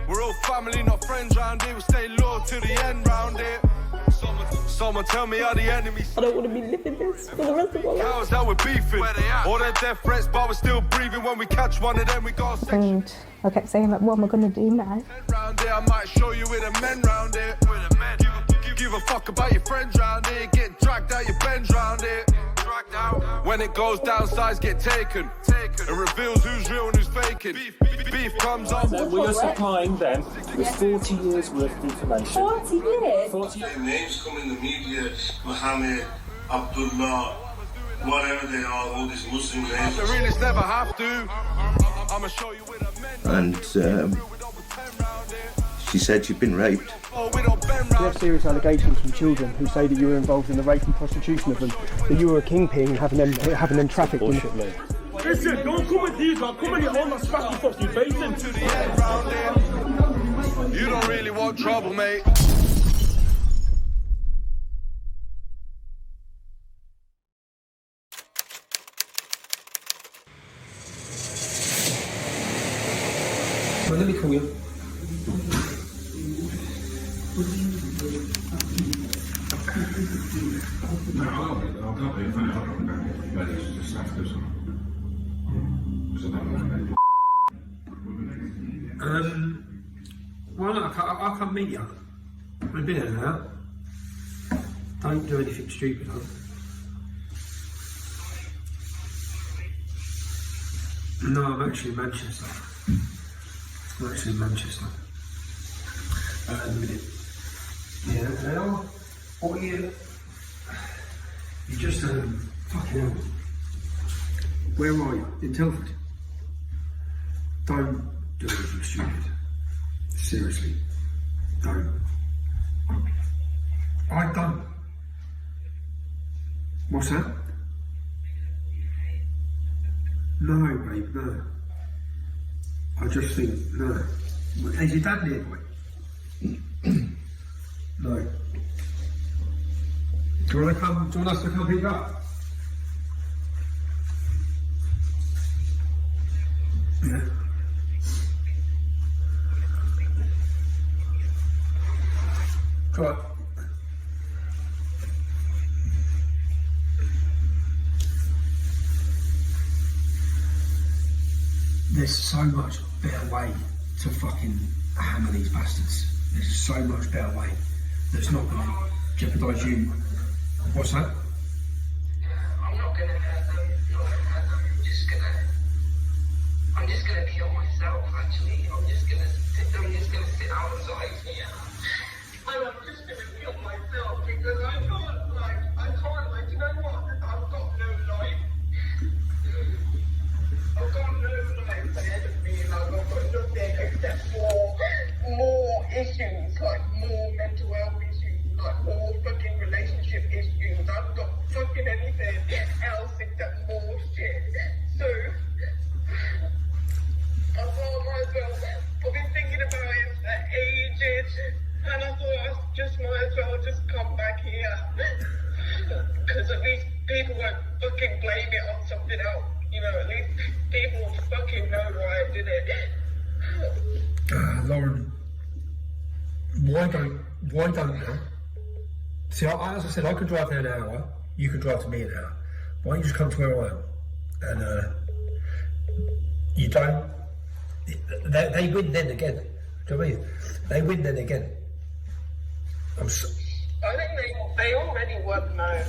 We're all family, not friends round here. We stay loyal to the end round here. Someone tell me how the enemy. I don't want to be living this for the rest of my life. Cows that we're beefing. All their death threats, but we're still breathing. When we catch one of them, we go section. And I kept saying, like, what am I going to do now? Round here, I might show you with the men round here. Give a fuck about your friends round here. Get dragged out your bends round here. When it goes down, sides get taken. It reveals who's real and who's faking. Beef comes up. So we are supplying them with 40 years worth of information. 40 years? 40 names come in the media, Mohammed, Abdullah, whatever they are, all these Muslim names. The realists never have to. I'ma show you with a men. And she said she'd been raped. We have serious allegations from children who say that you were involved in the rape and prostitution of them, that you were a kingpin and having them trafficked. bullshit, mate. Listen, don't come with these, man. Come on your home and smash your fucking face into the end round here. You don't really want trouble, mate. Well, let me call you. Well, look, I can't meet you. I've been in and out. Don't do anything stupid, huh? No, I'm actually in Manchester. I'm actually in Manchester. At the minute. Yeah, now, what are you? You just, fucking hell. Where are you? In Telford? Don't do anything stupid. Seriously. Don't. I don't. What's that? No, babe, no. I just think, no. Is your dad nearby? No. Do you want us to come pick up? Yeah. Come on. There's so much better way to fucking hammer these bastards. There's so much better way that's not going to jeopardise you. What's that? I'm not going to hurt them. I'm just gonna kill myself. Actually, I'm just gonna sit outside here. And I'm just gonna kill myself because I can't, you know what? I've got no life. I've got no life ahead of me, and I've got nothing except more issues, like more mental health issues, like more fucking relationship issues. I've got fucking anything else except more shit. So I thought myself, I've been thinking about it for ages, and I thought I just might as well just come back here, because at least people won't fucking blame it on something else. You know, at least people will fucking know why I did it. Lauren, why don't you? See, as I said, I could drive there an hour, you could drive to me an hour. Why don't you just come to where I am? And you don't, they win then again. Do you know what I mean? They win then again. I think they already won, though.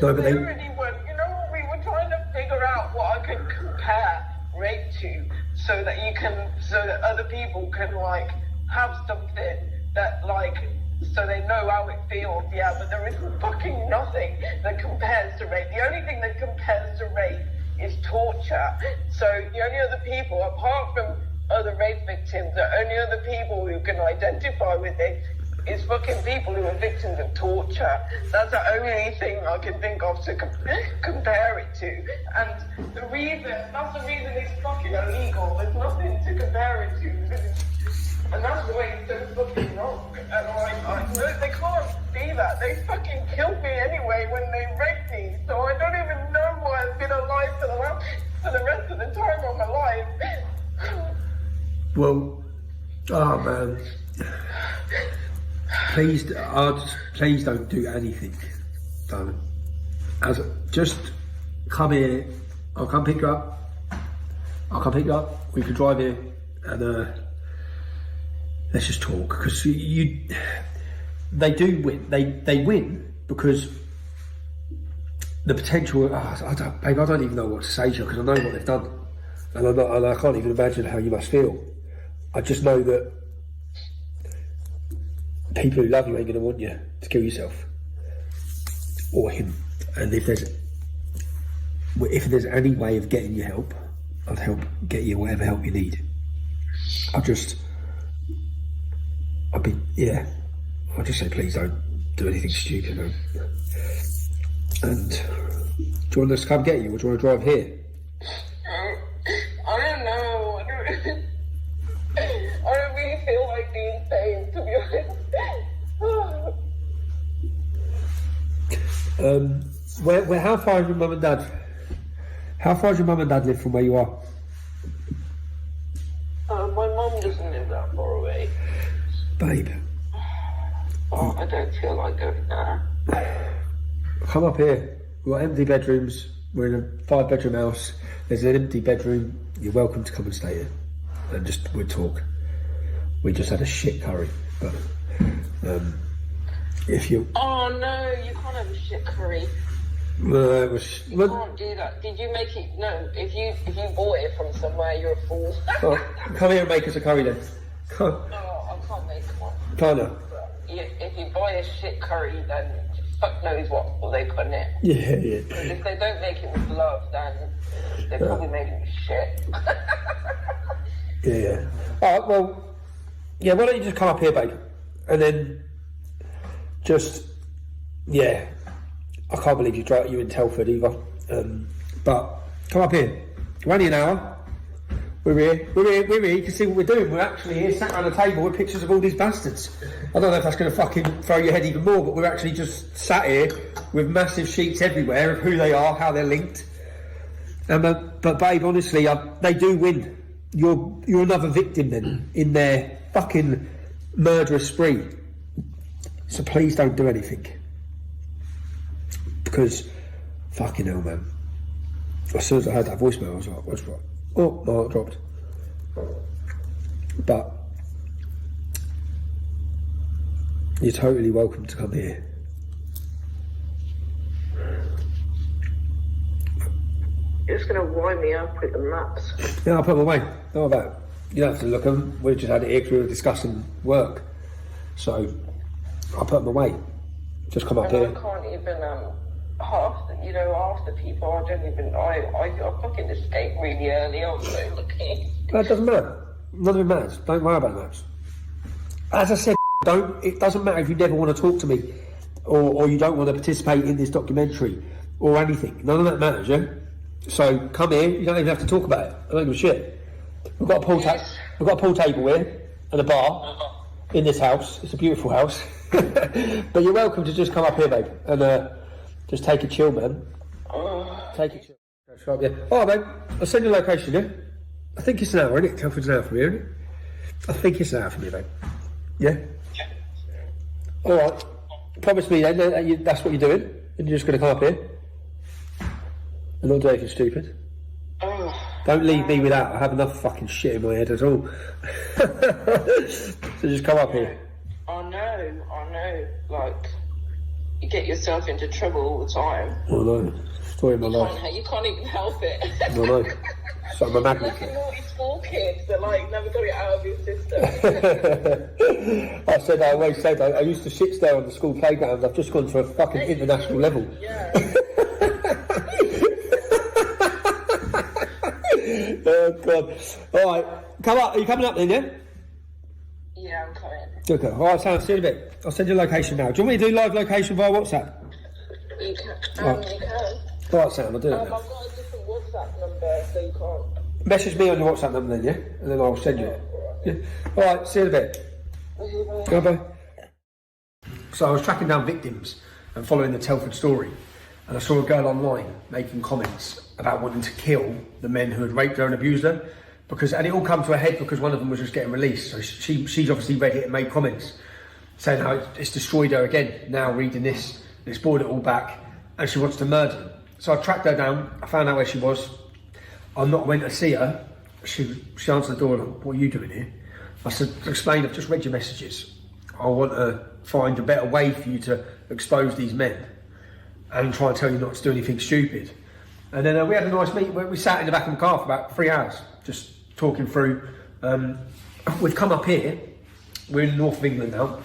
No, but they already won. You know what? We were trying to figure out what I could compare rape to, so that other people can like have something that like, so they know how it feels. Yeah, but there is fucking nothing that compares to rape. The only thing that compares to rape is torture. So the only other people, apart from other rape victims, the only other people who can identify with it is fucking people who are victims of torture. That's the only thing I can think of to compare it to. And that's the reason it's fucking illegal. There's nothing to compare it to. And that's why it's so fucking wrong. And I know they can't be that. They fucking killed me anyway when they raped me. So I don't even know why I've been alive for the rest of the time of my life. Well, Oh man. Please don't do anything, darling. Just come here. I'll come pick you up. We can drive here, and let's just talk. Because they do win. They win because the potential. I don't even know what to say to you because I know what they've done, and I can't even imagine how you must feel. I just know that people who love you ain't going to want you to kill yourself or him. And if there's any way of getting you help, I'd help get you whatever help you need. I'll just say please don't do anything stupid. And do you want us to come get you, or do you want to drive here? I don't know. I don't really feel like being saved, to be honest. How far is your mum and dad? How far does your mum and dad live from where you are? My mum doesn't live that far away. Babe. Oh, I don't feel like going there. Come up here. We've got empty bedrooms. We're in a 5-bedroom house. There's an empty bedroom. You're welcome to come and stay here. And we'll talk. We just had a shit curry. But if you... Oh no, you can't have a shit curry. No, it was... You can't do that. Did you make it? No, if you bought it from somewhere, you're a fool. Oh, come here and make us a curry then. Come. No, I can't make one. Can't I? If you buy a shit curry, then fuck knows what they put in it. Yeah. Because if they don't make it with love, then they're probably making it shit. Yeah. Alright, well, yeah, why don't you just come up here, babe? And then I can't believe you in Telford either. But come up here. We're only an hour. We're here. You can see what we're doing. We're actually here, sat around a table with pictures of all these bastards. I don't know if that's going to fucking throw your head even more, but we're actually just sat here with massive sheets everywhere of who they are, how they're linked. But babe, honestly, they do win. You're another victim then in their fucking murderous spree. So please don't do anything. Because, fucking hell, man. As soon as I heard that voicemail, I was like, what's wrong? Oh, my heart dropped. But you're totally welcome to come here. You're just going to wind me up with the maps. Yeah, I'll put them away. How about it? You don't have to look at them. We just had it here because we were discussing work. So I'll put them away. Just come up here. I can't even, half the people, I fucking escaped really early. I was so lucky. That doesn't matter. None of it matters. Don't worry about maps. As I said, it doesn't matter if you never want to talk to me or you don't want to participate in this documentary or anything. None of that matters, yeah? So come here, you don't even have to talk about it. I don't give a shit. We've got a pool table here and a bar in this house. It's a beautiful house. But you're welcome to just come up here, babe, and just take a chill, man. Take a chill. Alright, babe, I'll send you a location, yeah? I think it's an hour, isn't it? Telford's an hour from here, isn't it? I think it's an hour from here, babe. Yeah? Alright. Promise me then that that's what you're doing, and you're just going to come up here and not do anything stupid. Don't leave me without. I have enough fucking shit in my head at all. So just come up here. I know. Like, you get yourself into trouble all the time. I know. Story of my life. You can't even help it. I know. So I'm a magnet. Like a naughty school kid that never got it out of your system. I always said I used to shit stare on the school playground. I've just gone to a fucking international level. Yeah. Oh God. Alright, come up. Are you coming up then, yeah? Yeah, I'm coming. Okay. Alright, Sam, see you in a bit. I'll send you a location now. Do you want me to do live location via WhatsApp? You can. Right. You can. Alright, Sam, I'll do that I've now. got a different WhatsApp number, so you can't. Message me on your WhatsApp number then, yeah? And then I'll send you it. Yeah. Alright, see you in a bit. Bye-bye. So I was tracking down victims and following the Telford story, and I saw a girl online making comments about wanting to kill the men who had raped her and abused her, and it all come to a head because one of them was just getting released. So she's obviously read it and made comments saying how it's destroyed her again. Now reading this, it's brought it all back, and she wants to murder him. So I tracked her down. I found out where she was. I went to see her. She answered the door. Like, what are you doing here? I said, explain. I've just read your messages. I want to find a better way for you to expose these men and try and tell you not to do anything stupid. And then we had a nice meeting where we sat in the back of the car for about 3 hours, just talking through. We've come up here. We're in the north of England now,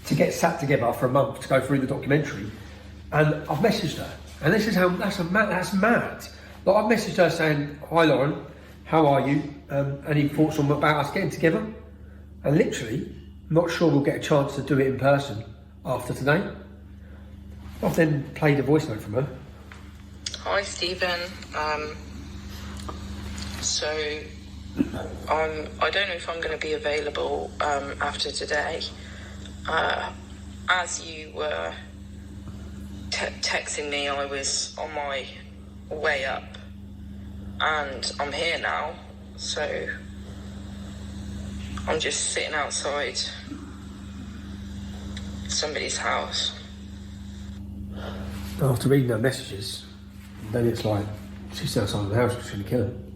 to get sat together for a month to go through the documentary. And I've messaged her. And this is how, that's mad. Like, I've messaged her saying, hi Lauren, how are you? Any thoughts on about us getting together? And literally, not sure we'll get a chance to do it in person after today. I've then played a voice note from her. Hi Stephen. So I don't know if I'm going to be available after today. As you were texting me, I was on my way up, and I'm here now. So I'm just sitting outside somebody's house. After reading her messages, then it's like she's outside the house, she's going to kill him.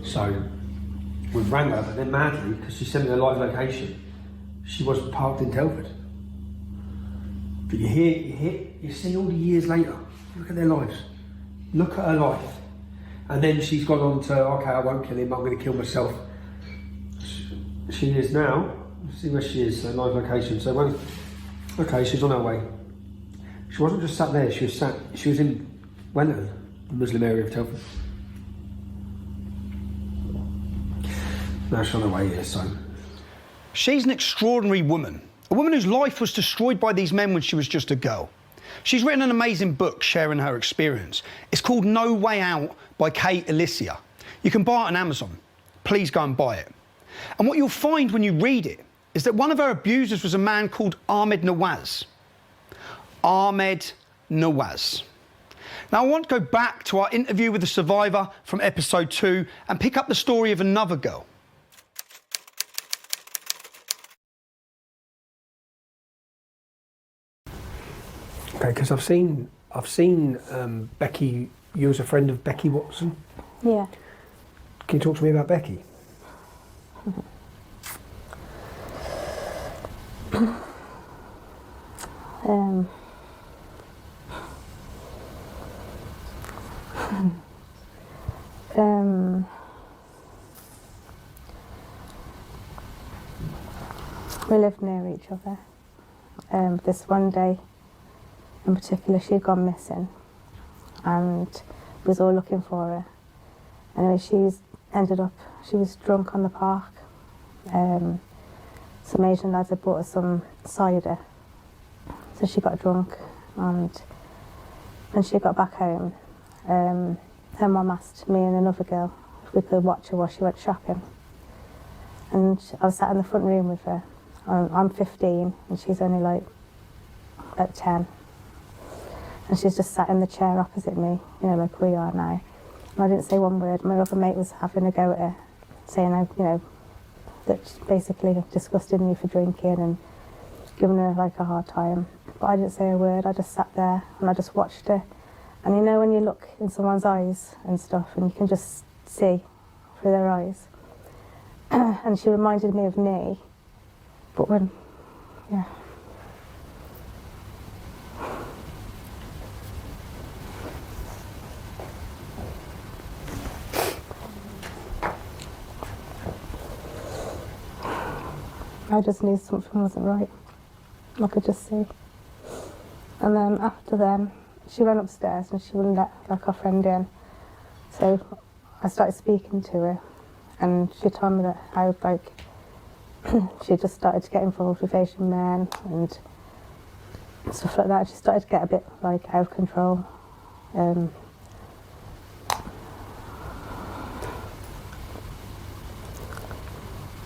So we rang her, but then madly, because she sent me a live location, she was parked in Telford. But you see all the years later, look at their lives. Look at her life. And then she's gone on to, okay, I won't kill him, I'm going to kill myself. She is now, see where she is, her live location. So, okay, she's on her way. She wasn't just sat there, she was in Wellington, the Muslim area of Telford. Now she's on her way here, so. She's an extraordinary woman, a woman whose life was destroyed by these men when she was just a girl. She's written an amazing book sharing her experience. It's called No Way Out by Kate Alicia. You can buy it on Amazon. Please go and buy it. And what you'll find when you read it is that one of her abusers was a man called Ahmed Nawaz. Ahmed Nawaz. Now, I want to go back to our interview with the survivor from episode 2 and pick up the story of another girl. Okay, because I've seen Becky. You was a friend of Becky Watson. Yeah. Can you talk to me about Becky? We lived near each other. This one day in particular, she'd gone missing and we was all looking for her. Anyway, she was drunk on the park. Some Asian lads had bought her some cider, so she got drunk, and when she got back home, her mum asked me and another girl if we could watch her while she went shopping. And I was sat in the front room with her. I'm 15 and she's only like about 10. And she's just sat in the chair opposite me, you know, like we are now. And I didn't say one word. My other mate was having a go at her, saying, you know, that she basically disgusted me for drinking and giving her like a hard time. But I didn't say a word. I just sat there and I just watched her. And you know when you look in someone's eyes and stuff and you can just see through their eyes. And she reminded me of me. But when, yeah. I just knew something wasn't right. I could just see. And then after then, she went upstairs and she wouldn't let like her friend in. So I started speaking to her, and she told me that how like she just started to get involved with Asian men and stuff like that. She started to get a bit like out of control.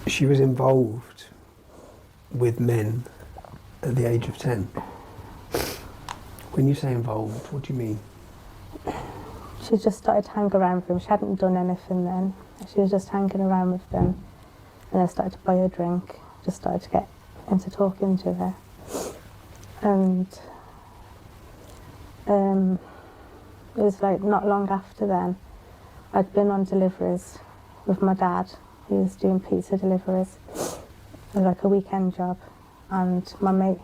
She was involved with men at the age of 10. When you say involved, what do you mean? she just started to hang around with him. She hadn't done anything then. She was just hanging around with them. And I started to buy her a drink. Just started to get into talking to her. And it was like not long after then, I'd been on deliveries with my dad. He was doing pizza deliveries. It was like a weekend job. And my mate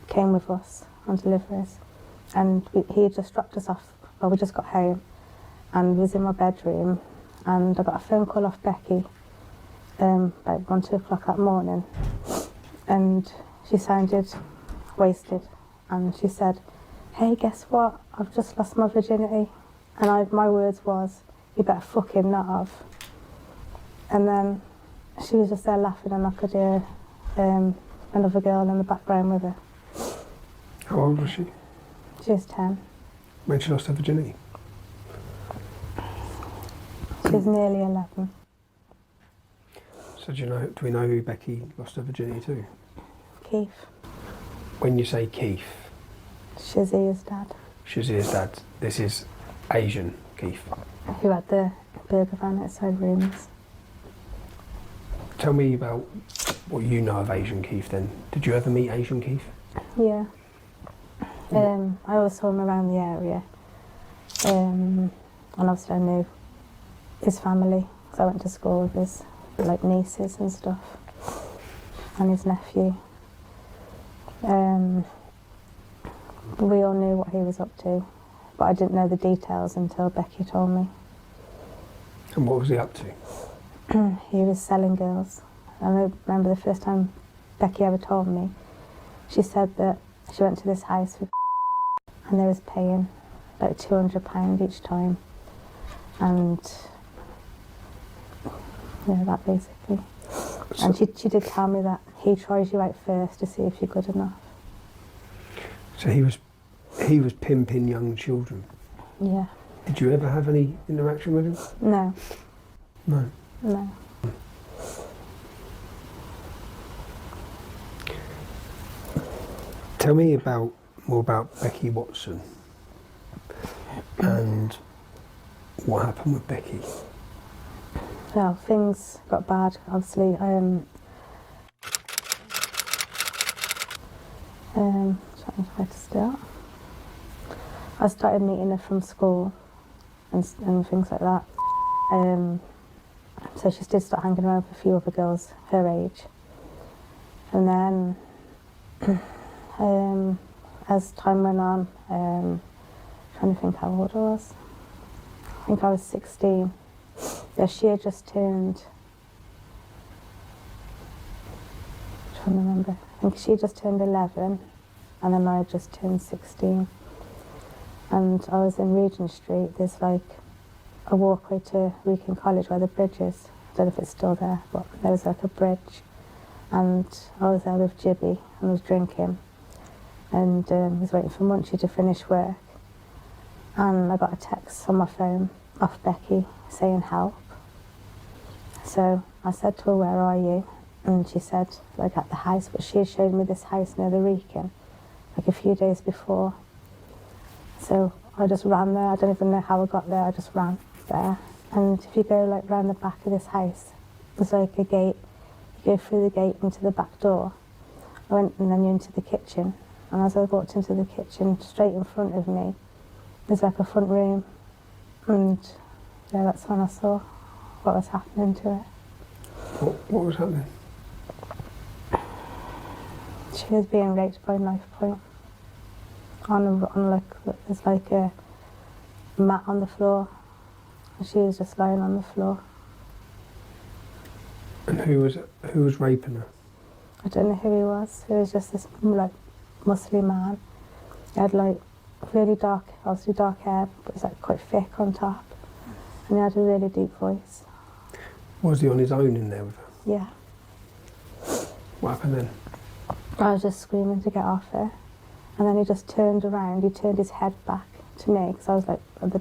came with us on deliveries. And he had just dropped us off. Well, we just got home and was in my bedroom. And I got a phone call off Becky about 1, 2 o'clock that morning. And she sounded wasted. And she said, "Hey, guess what? I've just lost my virginity." And my words was, "You better fucking not have." And then she was just there laughing, and I could hear another girl in the background with her. How old was she? She was 10. When she lost her virginity? She was nearly 11. So do we know who Becky lost her virginity to? Keith. When you say Keith? Shazia's dad. Shazia's dad. This is Asian Keith. Who had the burger van outside rooms. Tell me about what you know of Asian Keith then. Did you ever meet Asian Keith? Yeah. I always saw him around the area. And obviously I knew his family, because I went to school with his like nieces and stuff, and his nephew. We all knew what he was up to, but I didn't know the details until Becky told me. And what was he up to? He was selling girls. And I remember the first time Becky ever told me, she said that she went to this house with and they was paying like £200 each time. And yeah, that basically. And she did tell me that he tries you out first to see if you're good enough. So he was pimping young children? Yeah. Did you ever have any interaction with him? No. No? No. Tell me more about Becky Watson and what happened with Becky. Well, things got bad, obviously. Trying to start. I started meeting her from school and things like that. So she did start hanging around with a few other girls her age. And then as time went on, trying to think how old I was. I think I was 16. Yeah, she had just turned, I'm trying to remember. I think she just turned 11, and then I had just turned 16. And I was in Regent Street. There's like a walkway to Wrekin College where the bridge is. I don't know if it's still there, but there was like a bridge. And I was there with Jibby and was drinking. And was waiting for Munchie to finish work. And I got a text on my phone off Becky saying help. So I said to her, "Where are you?" And she said, like at the house, but she had showed me this house near the Wrekin, like a few days before. So I just ran there. I don't even know how I got there. I just ran there. And if you go like round the back of this house, there's like a gate. You go through the gate into the back door. I went and then you're into the kitchen. And as I walked into the kitchen, straight in front of me, there's like a front room. And yeah, that's when I saw what was happening to her. What was happening? She was being raped by knife point. There's like a mat on the floor. And she was just lying on the floor. And who was raping her? I don't know who he was. He was just this like muscly man. He had like really dark, obviously dark hair, but it's like quite thick on top. And he had a really deep voice. Was he on his own in there with her? Yeah. What happened then? I was just screaming to get off her. And then he just turned around, he turned his head back to me, because I was like at the,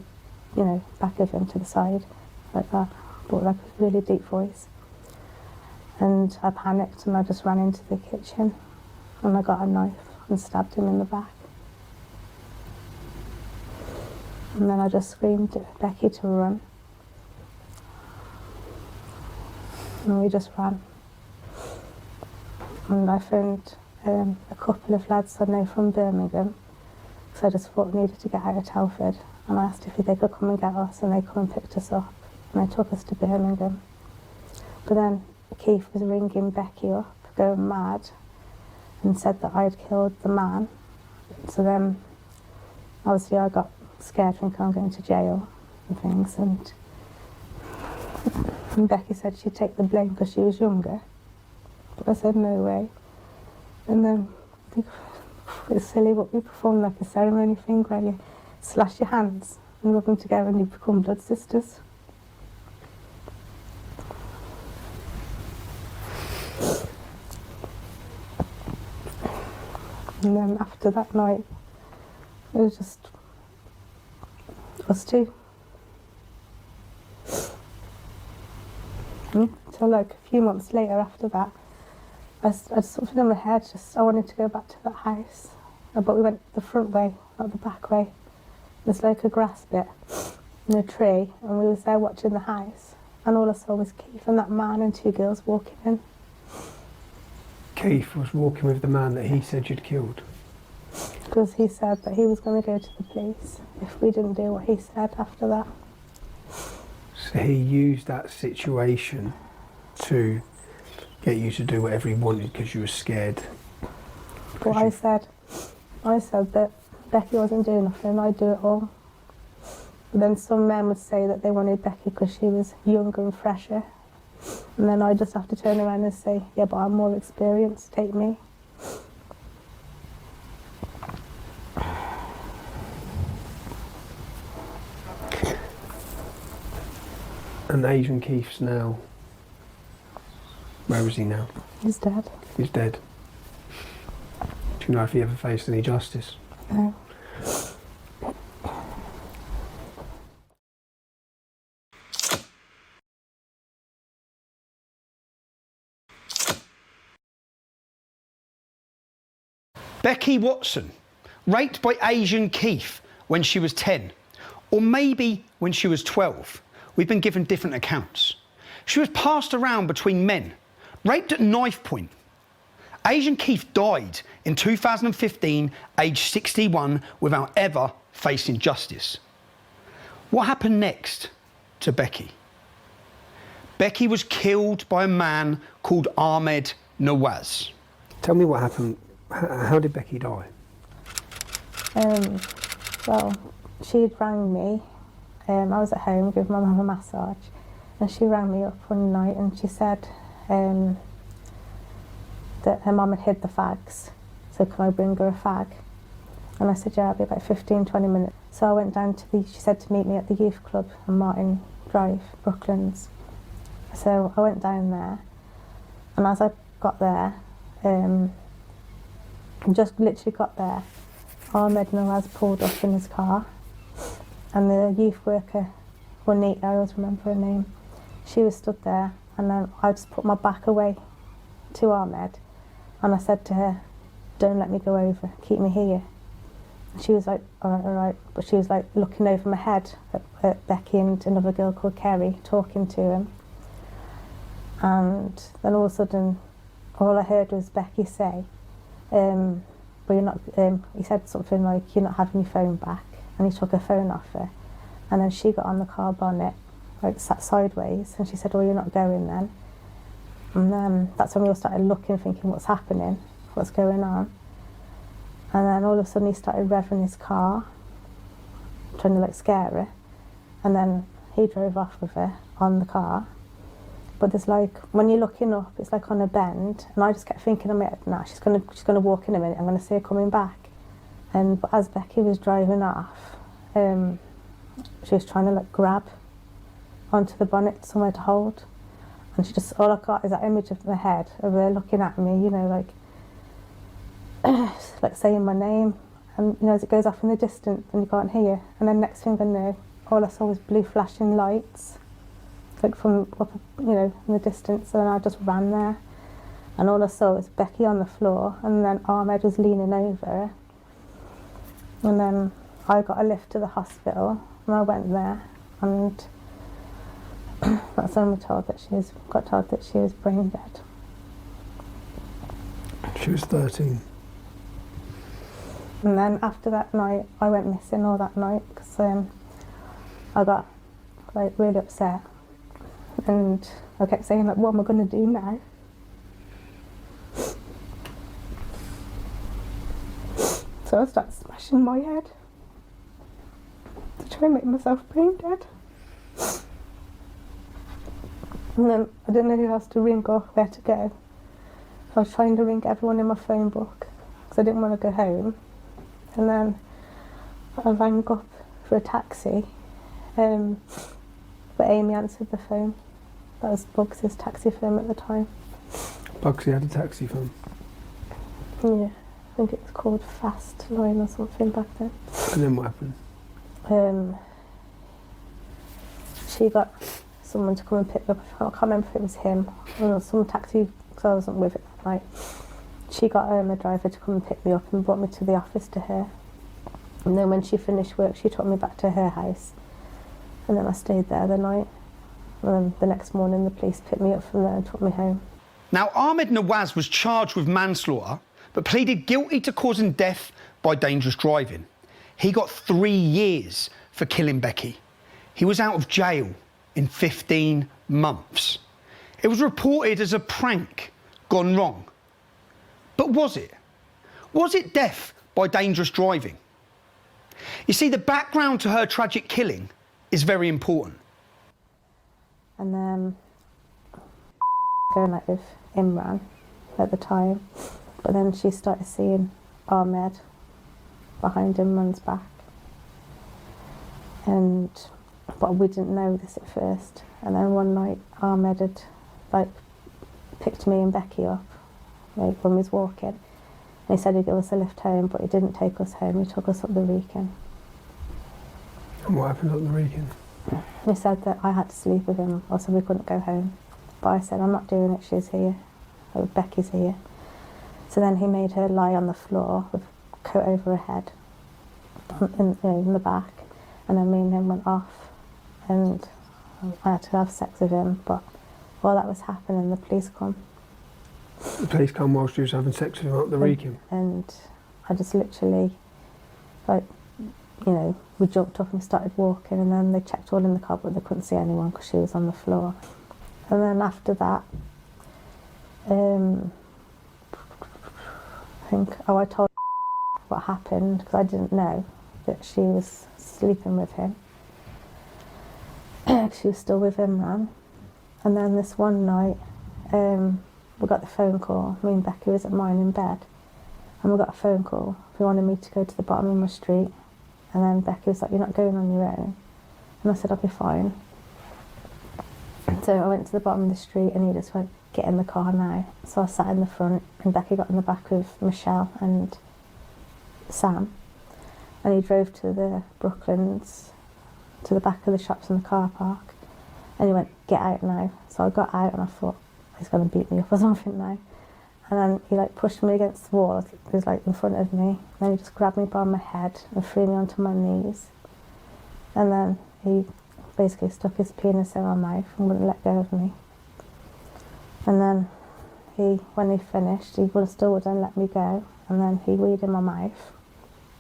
back of him to the side, like that, but like a really deep voice. And I panicked and I just ran into the kitchen and I got a knife and stabbed him in the back. And then I just screamed at Becky to run. And we just ran. And I phoned a couple of lads I know from Birmingham, because I just thought we needed to get out of Telford. And I asked if they could come and get us, and they come and picked us up. And they took us to Birmingham. But then Keith was ringing Becky up, going mad, and said that I'd killed the man. So then, obviously, I got scared thinking I'm going to jail and things. And Becky said she'd take the blame because she was younger. But I said, no way. And then it's silly, but we performed like a ceremony thing where you slash your hands and rub them together and you become blood sisters. And then after that night, it was just us two. So like a few months later after that, I had something in my head, I wanted to go back to that house. But we went the front way, not the back way. There's like a grass bit and a tree, and we was there watching the house. And all I saw was Keith and that man and two girls walking in. Keith was walking with the man that he said you'd killed? Because he said that he was going to go to the police if we didn't do what he said after that. So he used that situation to get you to do whatever he wanted because you were scared? But I said that Becky wasn't doing nothing, I'd do it all. But then some men would say that they wanted Becky because she was younger and fresher. And then I just have to turn around and say, yeah, but I'm more experienced, take me. And Asian Keith's now, where is he now? He's dead. He's dead. Do you know if he ever faced any justice? No. Becky Watson, raped by Asian Keith when she was 10, or maybe when she was 12. We've been given different accounts. She was passed around between men, raped at knife point. Asian Keith died in 2015, aged 61, without ever facing justice. What happened next to Becky? Becky was killed by a man called Ahmed Nawaz. Tell me what happened. How did Becky die? Well, she'd rang me. I was at home giving my mum a massage, and she rang me up one night and she said that her mum had hid the fags, so can I bring her a fag? And I said, yeah, I'll be about 15-20 minutes. So I went down to she said to meet me at the youth club on Martin Drive, Brooklands. So I went down there, and as I got there, just literally got there, Ahmed Nawaz pulled up in his car, and the youth worker, Juanita, I always remember her name, she was stood there, and then I just put my back away to Ahmed, and I said to her, don't let me go over, keep me here. And she was like, all right, but she was like looking over my head at Becky and another girl called Kerry, talking to him. And then all of a sudden, all I heard was Becky say, but you're not, he said something like, you're not having your phone back, and he took her phone off her. And then she got on the car bonnet, like sat sideways, and she said, oh, you're not going then. And then that's when we all started looking, thinking, what's happening, what's going on. And then all of a sudden he started revving his car, trying to like scare her. And then he drove off with her on the car. But there's like, when you're looking up, it's like on a bend, and I just kept thinking, nah, she's gonna walk in a minute, I'm gonna see her coming back. But as Becky was driving off, she was trying to like grab onto the bonnet, somewhere to hold. And she just, all I got is that image of my head of her looking at me, you know, like saying my name. And you know, as it goes off in the distance and you can't hear. And then next thing I know, all I saw was blue flashing lights, like from up, you know, in the distance. And I just ran there, and all I saw was Becky on the floor, and then Ahmed was leaning over her. And then I got a lift to the hospital, and I went there, and that's when we got told that she was brain dead. She was 13. And then after that night, I went missing all that night because I got like really upset, and I kept saying like, what am I going to do now? So I started smashing my head to try and make myself brain dead. And then I didn't know who else to ring or where to go. So I was trying to ring everyone in my phone book because I didn't want to go home. And then I rang up for a taxi, but Amy answered the phone. That was Bugs's taxi firm at the time. Bugsy had a taxi firm? Yeah, I think it was called Fast Line or something back then. And then what happened? She got someone to come and pick me up. I can't remember if it was him or some taxi, because I wasn't with it that night. She got a driver to come and pick me up and brought me to the office to her. And then when she finished work, she took me back to her house. And then I stayed there the night. And then the next morning, the police picked me up from there and took me home. Now, Ahmed Nawaz was charged with manslaughter, but pleaded guilty to causing death by dangerous driving. He got 3 years for killing Becky. He was out of jail in 15 months. It was reported as a prank gone wrong. But was it? Was it death by dangerous driving? You see, the background to her tragic killing is very important. And then going out with Imran at the time, but then she started seeing Ahmed behind Imran's back. But we didn't know this at first. And then one night Ahmed had picked me and Becky up when we was walking. And he said he'd give us a lift home, but he didn't take us home, he took us up the Wrekin. And what happened up the Wrekin? He said that I had to sleep with him, or so we couldn't go home. But I said, I'm not doing it, she's here. Or Becky's here. So then he made her lie on the floor with a coat over her head, in the back. And then me and him went off, and I had to have sex with him. But while that was happening, the police come. The police come whilst you was having sex with him up the Wrekin? And I just literally, we jumped up and started walking, and then they checked all in the car, but they couldn't see anyone because she was on the floor. And then after that, I told what happened because I didn't know that she was sleeping with him. She was still with Imran. And then this one night, we got the phone call. Me and Becky was at mine in bed, and we got a phone call. He wanted me to go to the bottom of my street, and then Becky was like, "You're not going on your own." And I said, "I'll be fine." So I went to the bottom of the street, and he just went, "Get in the car now." So I sat in the front, and Becky got in the back with Michelle and Sam, and he drove to the Brooklands, to the back of the shops in the car park, and he went, "Get out now." So I got out, and I thought, he's going to beat me up or something now. And then he pushed me against the wall. He was in front of me. And then he just grabbed me by my head and threw me onto my knees. And then he basically stuck his penis in my mouth and wouldn't let go of me. And then when he finished, he still wouldn't let me go. And then he weed in my mouth.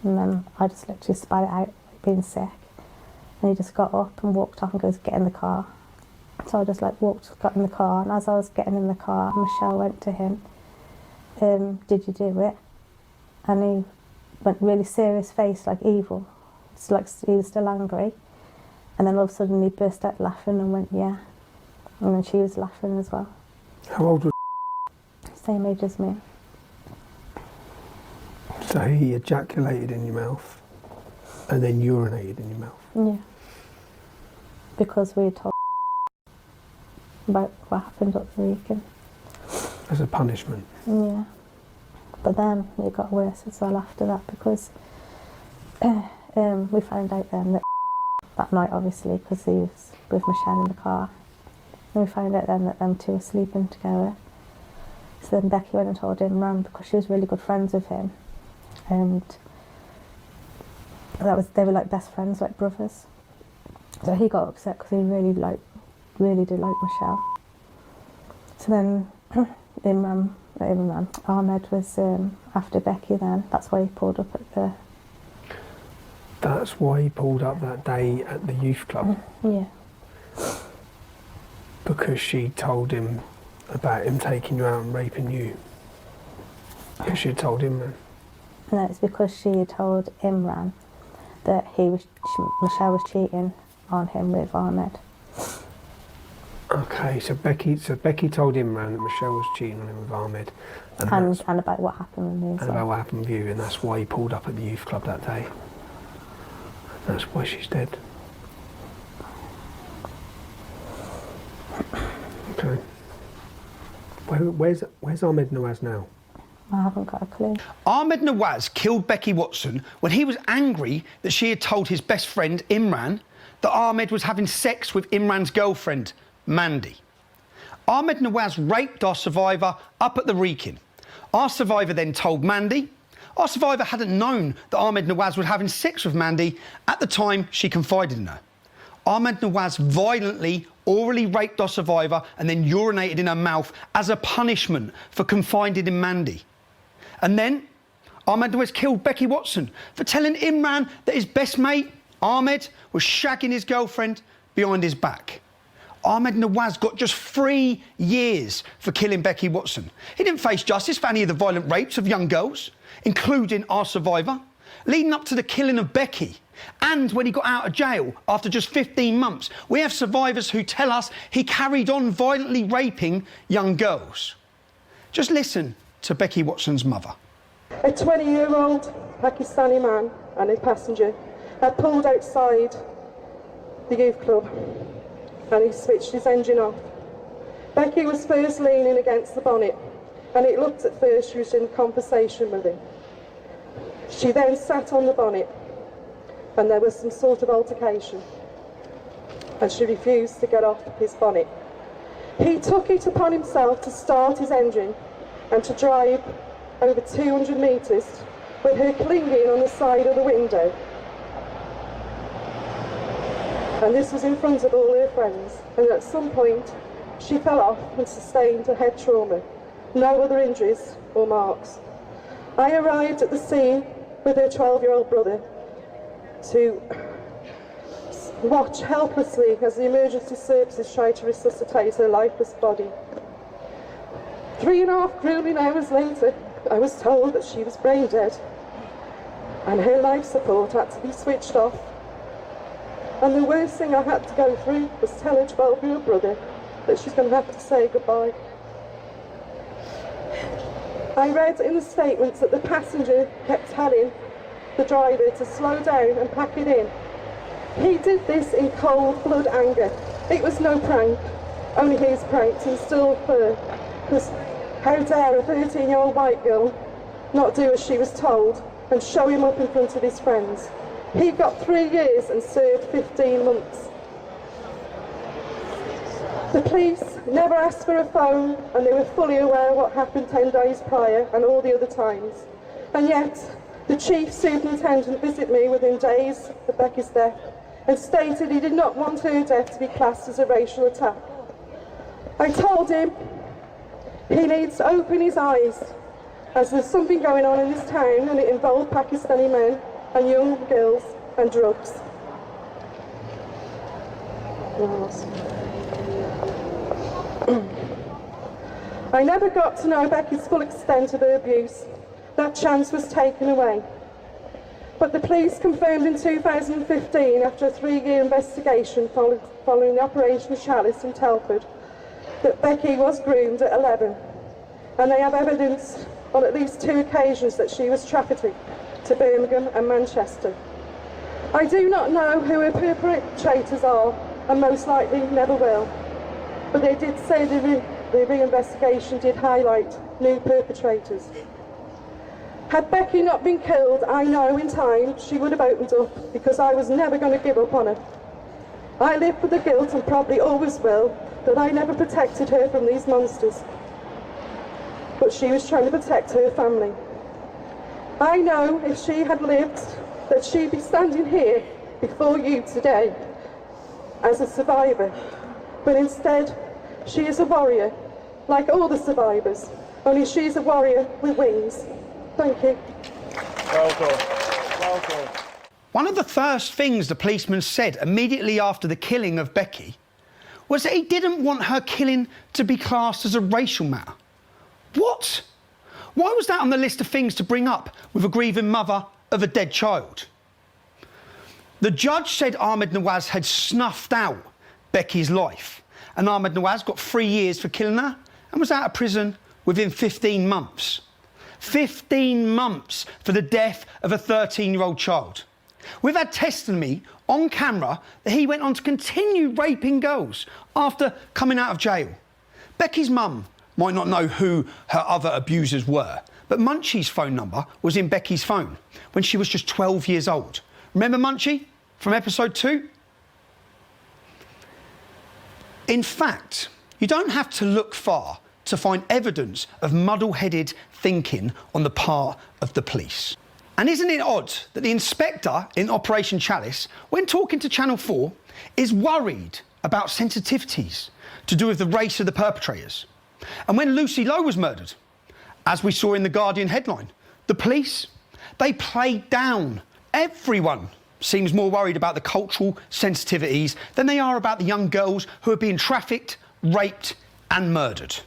And then I just literally spat it out, being sick. And he just got up and walked off and goes, "Get in the car." So I just got in the car, and as I was getting in the car, Michelle went to him, "Did you do it?" And he went really serious face, evil. It's he was still angry. And then all of a sudden he burst out laughing and went, "Yeah." And then she was laughing as well. How old was Same age as me. So he ejaculated in your mouth and then urinated in your mouth? Yeah. Because we told about what happened up the Wrekin. As a punishment? Yeah. But then it got worse as well after that, because we found out then that night, obviously, because he was with Michelle in the car, and we found out then that them two were sleeping together. So then Becky went and told Imran, because she was really good friends with him, and they were like best friends, like brothers. So he got upset because he really did like Michelle. So then Ahmed was after Becky then. That's why he pulled up at the... That's why he pulled up that day at the youth club? Yeah. Because she told him about him taking you out and raping you? Because she had told him then? No, it's because she had told Imran that Michelle was cheating on him with Ahmed. Okay, so Becky told Imran that Michelle was cheating on him with Ahmed. And about what happened with me as well. About what happened with you, and that's why he pulled up at the youth club that day. That's why she's dead. Okay. Where's Ahmed Nawaz now? I haven't got a clue. Ahmed Nawaz killed Becky Watson when he was angry that she had told his best friend, Imran, that Ahmed was having sex with Imran's girlfriend, Mandy. Ahmed Nawaz raped our survivor up at the Wrekin. Our survivor then told Mandy. Our survivor hadn't known that Ahmed Nawaz was having sex with Mandy at the time she confided in her. Ahmed Nawaz violently, orally raped our survivor and then urinated in her mouth as a punishment for confiding in Mandy. And then Ahmed Nawaz killed Becky Watson for telling Imran that his best mate, Ahmed, was shagging his girlfriend behind his back. Ahmed Nawaz got just 3 years for killing Becky Watson. He didn't face justice for any of the violent rapes of young girls, including our survivor, leading up to the killing of Becky. And when he got out of jail after just 15 months, we have survivors who tell us he carried on violently raping young girls. Just listen to Becky Watson's mother. A 20-year-old Pakistani man and his passenger had pulled outside the youth club and he switched his engine off. Becky was first leaning against the bonnet and it looked at first she was in conversation with him. She then sat on the bonnet and there was some sort of altercation and she refused to get off his bonnet. He took it upon himself to start his engine and to drive over 200 metres with her clinging on the side of the window. And this was in front of all her friends, and at some point she fell off and sustained a head trauma. No other injuries or marks. I arrived at the scene with her 12-year-old brother to watch helplessly as the emergency services tried to resuscitate her lifeless body. 3.5 grueling hours later, I was told that she was brain dead and her life support had to be switched off. And the worst thing I had to go through was tell her 12-year-old brother that she's going to have to say goodbye. I read in the statements that the passenger kept telling the driver to slow down and pack it in. He did this in cold blood anger. It was no prank, only his pranks instilled her. Because how dare a 13-year-old white girl not do as she was told and show him up in front of his friends. He got 3 years and served 15 months. The police never asked for a phone and they were fully aware of what happened 10 days prior and all the other times. And yet, the chief superintendent visited me within days of Becky's death and stated he did not want her death to be classed as a racial attack. I told him he needs to open his eyes as there's something going on in this town and it involved Pakistani men and young girls and drugs. I never got to know Becky's full extent of her abuse. That chance was taken away. But the police confirmed in 2015, after a 3-year investigation following the Operation Chalice in Telford, that Becky was groomed at 11. And they have evidence on at least 2 occasions that she was trafficked to Birmingham and Manchester. I do not know who her perpetrators are and most likely never will, but they did say the reinvestigation did highlight new perpetrators. Had Becky not been killed, I know in time she would have opened up because I was never going to give up on her. I live with the guilt and probably always will that I never protected her from these monsters. But she was trying to protect her family. I know if she had lived that she'd be standing here before you today. as a survivor, but instead she is a warrior, like all the survivors, only she's a warrior with wings. Thank you. Well done. Well done. One of the first things the policeman said immediately after the killing of Becky was that he didn't want her killing to be classed as a racial matter. What? Why was that on the list of things to bring up with a grieving mother of a dead child? The judge said Ahmed Nawaz had snuffed out Becky's life, and Ahmed Nawaz got 3 years for killing her and was out of prison within 15 months. 15 months for the death of a 13-year-old child. We've had testimony on camera that he went on to continue raping girls after coming out of jail. Becky's mum might not know who her other abusers were, but Munchie's phone number was in Becky's phone when she was just 12 years old. Remember Munchie from episode 2? In fact, you don't have to look far to find evidence of muddle-headed thinking on the part of the police. And isn't it odd that the inspector in Operation Chalice, when talking to Channel 4, is worried about sensitivities to do with the race of the perpetrators? And when Lucy Lowe was murdered, as we saw in the Guardian headline, the police, they played down. Everyone seems more worried about the cultural sensitivities than they are about the young girls who are being trafficked, raped and murdered.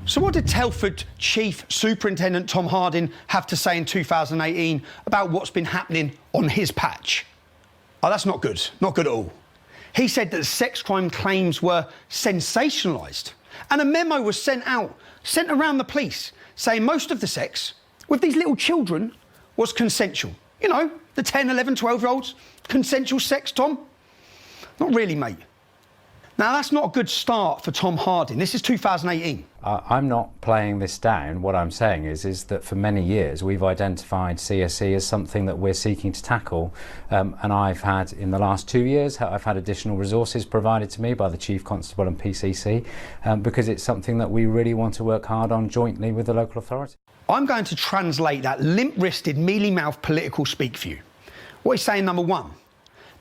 So what did Telford Chief Superintendent Tom Harding have to say in 2018 about what's been happening on his patch? Oh, that's not good. Not good at all. He said that the sex crime claims were sensationalised, and a memo was sent around the police, saying most of the sex with these little children was consensual. You know, the 10, 11, 12-year-olds. Consensual sex, Tom? Not really, mate. Now, that's not a good start for Tom Harding. This is 2018. I'm not playing this down. What I'm saying is that for many years we've identified CSE as something that we're seeking to tackle, and I've had, in the last 2 years, I've had additional resources provided to me by the Chief Constable and PCC, because it's something that we really want to work hard on jointly with the local authority. I'm going to translate that limp-wristed, mealy-mouthed political speak for you. What he's saying, number one,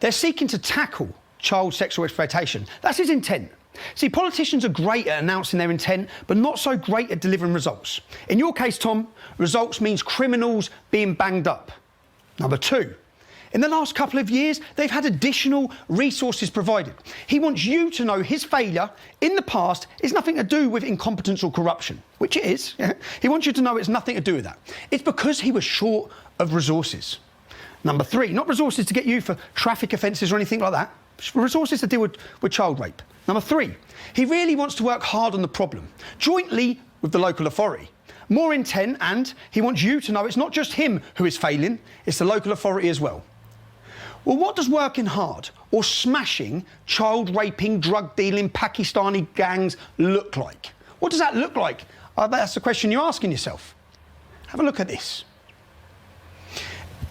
they're seeking to tackle child sexual exploitation. That's his intent. See, politicians are great at announcing their intent, but not so great at delivering results. In your case, Tom, results means criminals being banged up. Number two, in the last couple of years, they've had additional resources provided. He wants you to know his failure in the past is nothing to do with incompetence or corruption, which it is. He wants you to know it's nothing to do with that. It's because he was short of resources. Number three, not resources to get you for traffic offences or anything like that. Resources to deal with child rape. Number three, he really wants to work hard on the problem, jointly with the local authority. More intent, and he wants you to know it's not just him who is failing, it's the local authority as well. Well, what does working hard or smashing child raping, drug dealing, Pakistani gangs look like? What does that look like? I bet that's the question you're asking yourself. Have a look at this.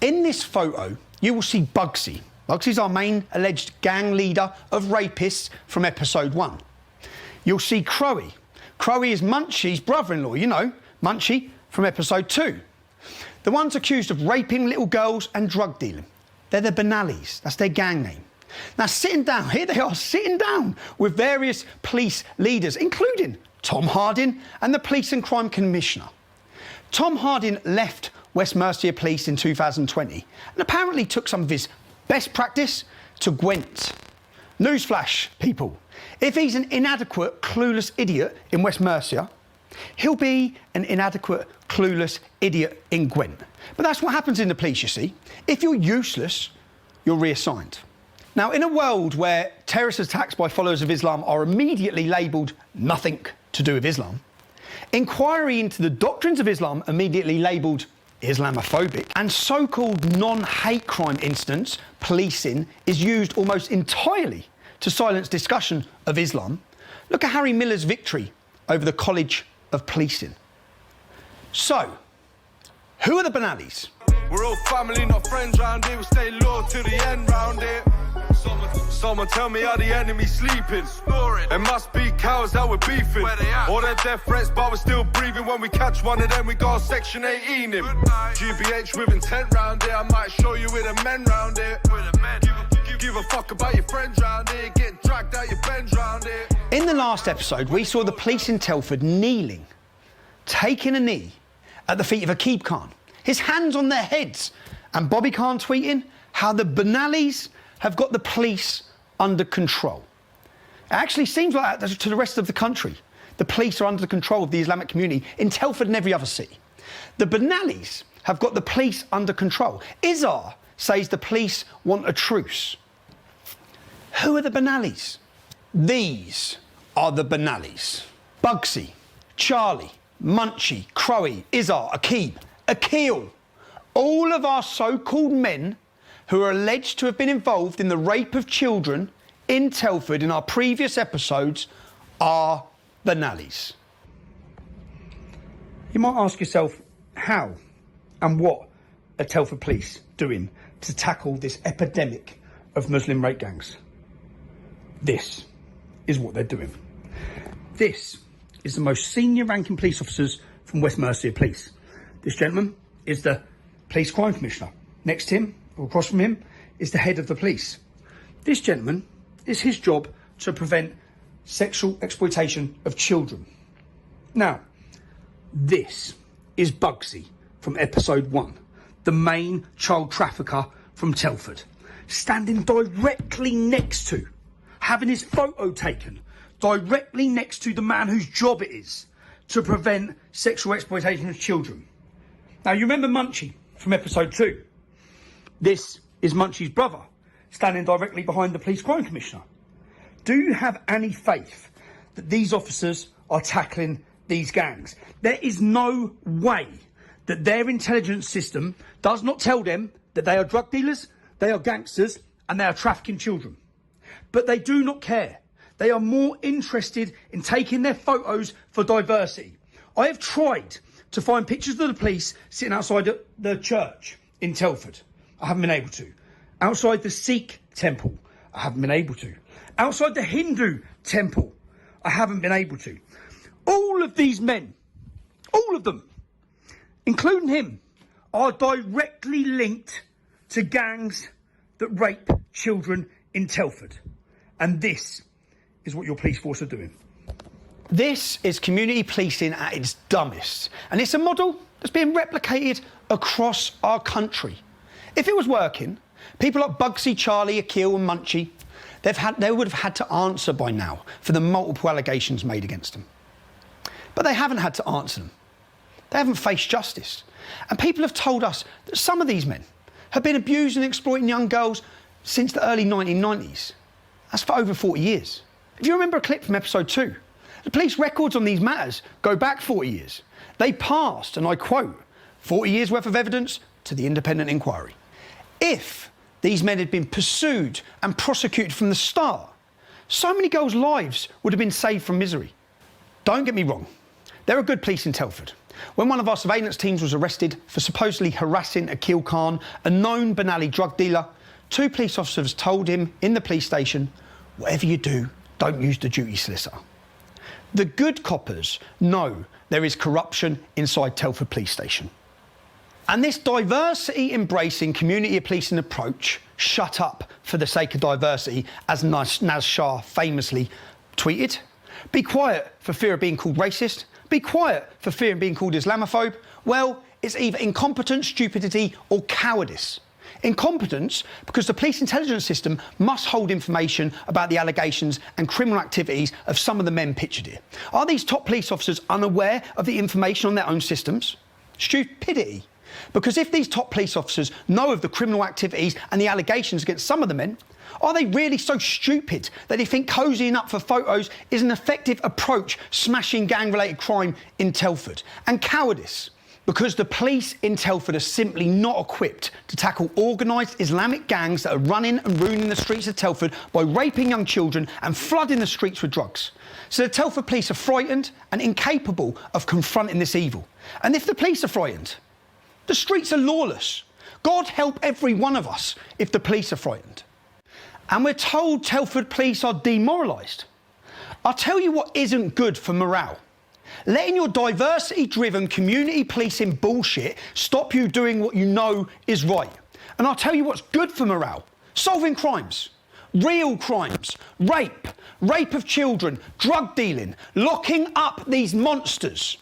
In this photo, you will see Bugsy. Bugsy's our main alleged gang leader of rapists from episode 1. You'll see Crowie. Crowie is Munchie's brother-in-law, you know, Munchie from episode 2. The ones accused of raping little girls and drug dealing. They're the Benallis, that's their gang name. Now, sitting down, here they are, sitting down with various police leaders, including Tom Harding and the Police and Crime Commissioner. Tom Harding left West Mercia Police in 2020 and apparently took some of his best practice to Gwent. Newsflash, people. If he's an inadequate, clueless idiot in West Mercia, he'll be an inadequate, clueless idiot in Gwent. But that's what happens in the police, you see. If you're useless, you're reassigned. Now, in a world where terrorist attacks by followers of Islam are immediately labelled nothing to do with Islam, inquiry into the doctrines of Islam immediately labelled Islamophobic, and so-called non-hate crime incidents policing is used almost entirely to silence discussion of Islam, look at Harry Miller's victory over the College of Policing. So, who are the Benallis? We're all family, not friends round here. We stay loyal to the end round here. Someone tell me how the enemy's sleeping. Snoring. It must be cowards that we're beefing. Where they at? All their death threats, but we're still breathing. When we catch one of them, we got Section 18 him. GBH with intent round here. I might show you with the men round here. Give a fuck about your friends round here. Get dragged out your bends round here. In the last episode, we saw the police in Telford kneeling, taking a knee at the feet of Aqib Khan, his hands on their heads, and Bobby Khan tweeting how the Benalis have got the police under control. It actually seems like that to the rest of the country. The police are under the control of the Islamic community in Telford and every other city. The Benalis have got the police under control. Izzar says the police want a truce. Who are the Benalis? These are the Benalis. Bugsy, Charlie, Munchie, Crowe, Izzar, Aqib, Akil. All of our so-called men who are alleged to have been involved in the rape of children in Telford in our previous episodes are Benalis. You might ask yourself, how and what are Telford police doing to tackle this epidemic of Muslim rape gangs? This is what they're doing. This is the most senior ranking police officers from West Mercia Police. This gentleman is the Police Crime Commissioner. Next to him, or across from him, is the head of the police. This gentleman, it's his job to prevent sexual exploitation of children. Now, this is Bugsy from episode 1, the main child trafficker from Telford, standing directly next to, having his photo taken, directly next to the man whose job it is to prevent sexual exploitation of children. Now, you remember Munchie from episode 2. This is Munchie's brother, standing directly behind the Police Crime Commissioner. Do you have any faith that these officers are tackling these gangs? There is no way that their intelligence system does not tell them that they are drug dealers, they are gangsters, and they are trafficking children. But they do not care. They are more interested in taking their photos for diversity. I have tried to find pictures of the police sitting outside the church in Telford. I haven't been able to. Outside the Sikh temple, I haven't been able to. Outside the Hindu temple, I haven't been able to. All of these men, all of them, including him, are directly linked to gangs that rape children in Telford. And this is what your police force are doing. This is community policing at its dumbest. And it's a model that's being replicated across our country. If it was working, people like Bugsy, Charlie, Akil and Munchie, they would have had to answer by now for the multiple allegations made against them. But they haven't had to answer them. They haven't faced justice. And people have told us that some of these men have been abusing and exploiting young girls since the early 1990s. That's for over 40 years. If you remember a clip from episode 2, the police records on these matters go back 40 years. They passed, and I quote, 40 years worth of evidence to the independent inquiry. If these men had been pursued and prosecuted from the start, so many girls' lives would have been saved from misery. Don't get me wrong, there are good police in Telford. When one of our surveillance teams was arrested for supposedly harassing Aqib Khan, a known Benali drug dealer, 2 police officers told him in the police station, whatever you do, don't use the duty solicitor. The good coppers know there is corruption inside Telford Police Station. And this diversity-embracing community policing approach, shut up for the sake of diversity, as Naz Shah famously tweeted, be quiet for fear of being called racist, be quiet for fear of being called Islamophobe, well, it's either incompetence, stupidity or cowardice. Incompetence because the police intelligence system must hold information about the allegations and criminal activities of some of the men pictured here. Are these top police officers unaware of the information on their own systems? Stupidity. Because if these top police officers know of the criminal activities and the allegations against some of the men, are they really so stupid that they think cozying up for photos is an effective approach smashing gang-related crime in Telford? And cowardice. Because the police in Telford are simply not equipped to tackle organised Islamic gangs that are running and ruining the streets of Telford by raping young children and flooding the streets with drugs. So the Telford police are frightened and incapable of confronting this evil. And if the police are frightened, the streets are lawless. God help every one of us if the police are frightened. And we're told Telford police are demoralised. I'll tell you what isn't good for morale. Letting your diversity-driven community policing bullshit stop you doing what you know is right. And I'll tell you what's good for morale. Solving crimes. Real crimes. Rape of children. Drug dealing. Locking up these monsters.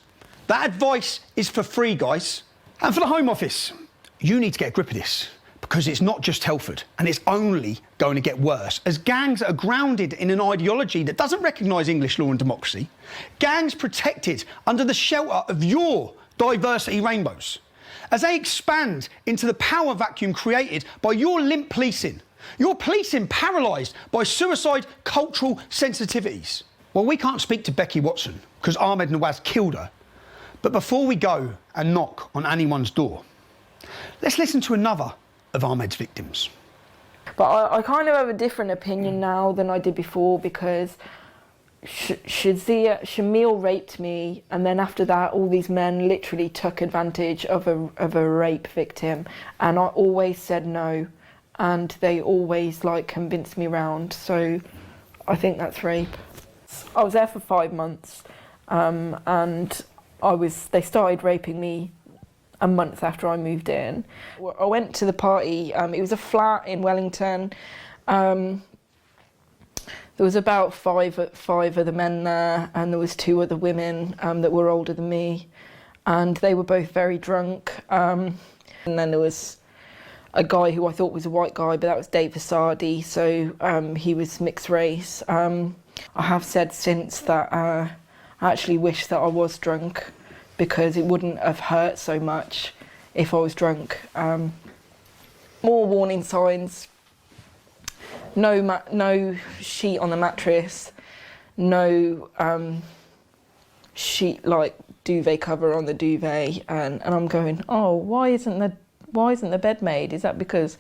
That advice is for free, guys. And for the Home Office, you need to get a grip of this. Because it's not just Telford, and it's only going to get worse, as gangs are grounded in an ideology that doesn't recognise English law and democracy. Gangs protected under the shelter of your diversity rainbows. As they expand into the power vacuum created by your limp policing. Your policing paralysed by suicide cultural sensitivities. Well, we can't speak to Becky Watson, because Ahmed Nawaz killed her. But before we go and knock on anyone's door, let's listen to another of Ahmed's victims. But I kind of have a different opinion now than I did before, because Shamil raped me, and then after that all these men literally took advantage of a rape victim, and I always said no, and they always like convinced me round, so I think that's rape. I was there for 5 months, and they started raping me a month after I moved in. I went to the party. It was a flat in Wellington. There was about five of the men there, and there was 2 other women that were older than me, and they were both very drunk. And then there was a guy who I thought was a white guy, but that was Dave Vasardi, so he was mixed race. I have said since that I actually wish that I was drunk, because it wouldn't have hurt so much if I was drunk. More warning signs. No sheet on the mattress. No sheet, like duvet cover on the duvet. And I'm going, oh, why isn't the bed made? Is that because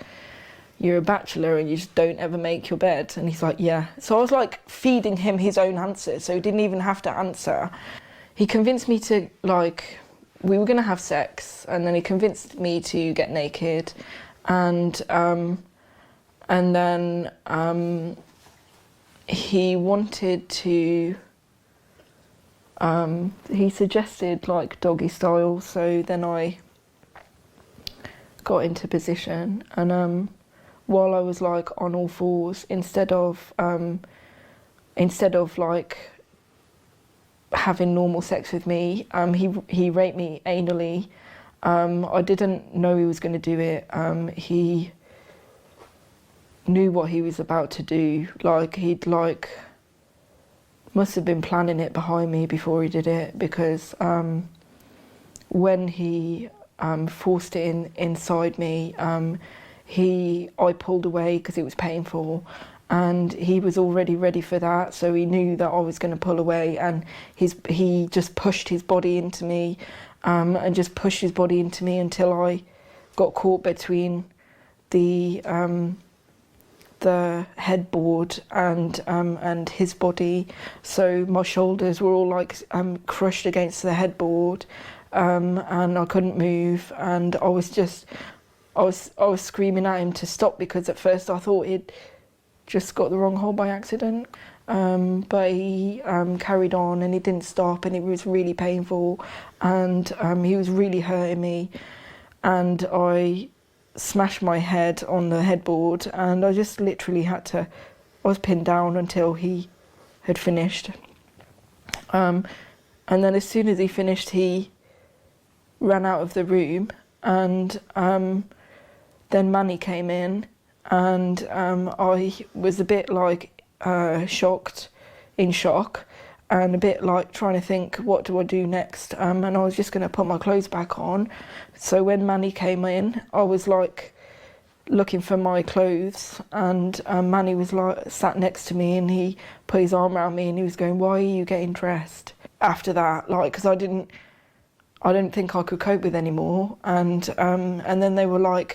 you're a bachelor and you just don't ever make your bed? And he's like, yeah. So I was like feeding him his own answers, so he didn't even have to answer. He convinced me to, we were going to have sex, and then he convinced me to get naked, and then he wanted to, he suggested doggy style, so then I got into position, and while I was on all fours, instead of having normal sex with me, he raped me anally. I didn't know he was going to do it. He knew what he was about to do. He'd must have been planning it behind me before he did it, because when he forced it inside me, I pulled away because it was painful. And he was already ready for that, so he knew that I was going to pull away, and he just pushed his body into me, and just pushed his body into me until I got caught between the headboard and his body. So my shoulders were all crushed against the headboard, and I couldn't move, and I was screaming at him to stop, because at first I thought he'd just got the wrong hole by accident, but he carried on, and he didn't stop, and it was really painful, and he was really hurting me, and I smashed my head on the headboard, and I just literally I was pinned down until he had finished. And then as soon as he finished, he ran out of the room, and then Manny came in, and I was a bit in shock, and a bit trying to think, what do I do next? And I was just going to put my clothes back on. So when Manny came in, I was looking for my clothes, and Manny was sat next to me, and he put his arm around me, and he was going, why are you getting dressed? After that, because I didn't think I could cope with anymore, and then they were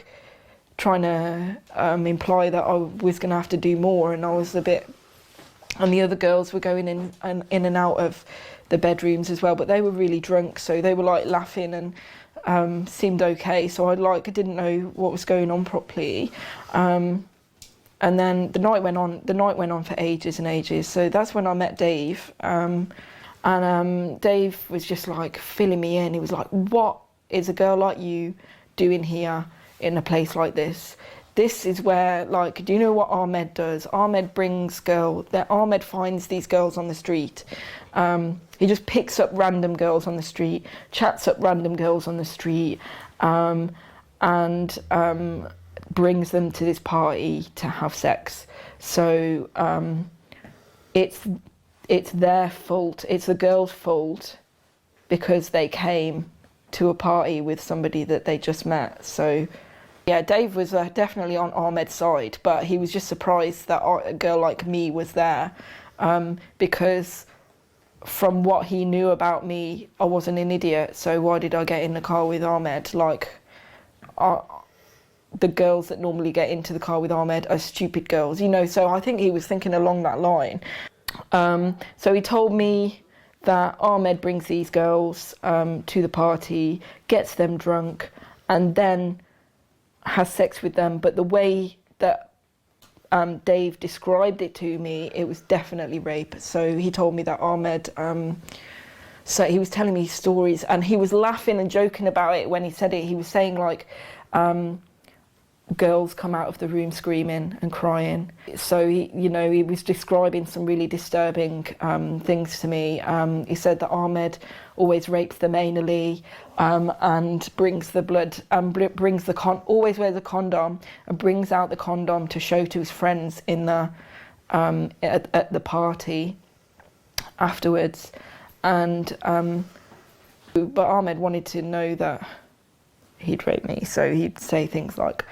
trying to imply that I was going to have to do more, and I was a bit, and the other girls were going in and out of the bedrooms as well, but they were really drunk, so they were laughing and seemed okay, so I didn't know what was going on properly, and And then the night went on for ages and ages. So that's when I met Dave. Dave was just like filling me in. He was like, what is a girl like you doing here in a place like this? This is where, like, do you know what Ahmed does? Ahmed finds these girls on the street. He just picks up random girls on the street, chats up random girls on the street, and brings them to this party to have sex. So it's their fault, it's the girl's fault, because they came to a party with somebody that they just met. So yeah, Dave was definitely on Ahmed's side, but he was just surprised that a girl like me was there, because from what he knew about me, I wasn't an idiot. So why did I get in the car with Ahmed? Like, the girls that normally get into the car with Ahmed are stupid girls, you know. So I think he was thinking along that line. So he told me that Ahmed brings these girls to the party, gets them drunk, and then has sex with them. But the way that Dave described it to me, it was definitely rape. So he told me that Ahmed, so he was telling me stories, and he was laughing and joking about it when he said it. He was saying, like, girls come out of the room screaming and crying. So he was describing some really disturbing things to me. He said that Ahmed always rapes them anally, and brings the blood, always wears a condom, and brings out the condom to show to his friends in the at the party afterwards. And but Ahmed wanted to know that he'd rape me, so he'd say things like,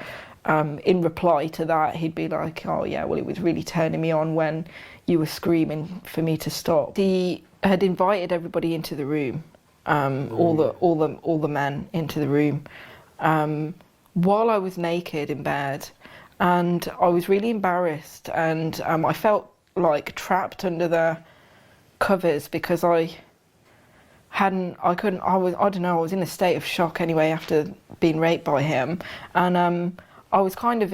in reply to that, he'd be like, oh yeah, well, it was really turning me on when you were screaming for me to stop. He had invited everybody into the room, all the men into the room, while I was naked in bed, and I was really embarrassed, and I felt like trapped under the covers because I was in a state of shock anyway after being raped by him, and I was kind of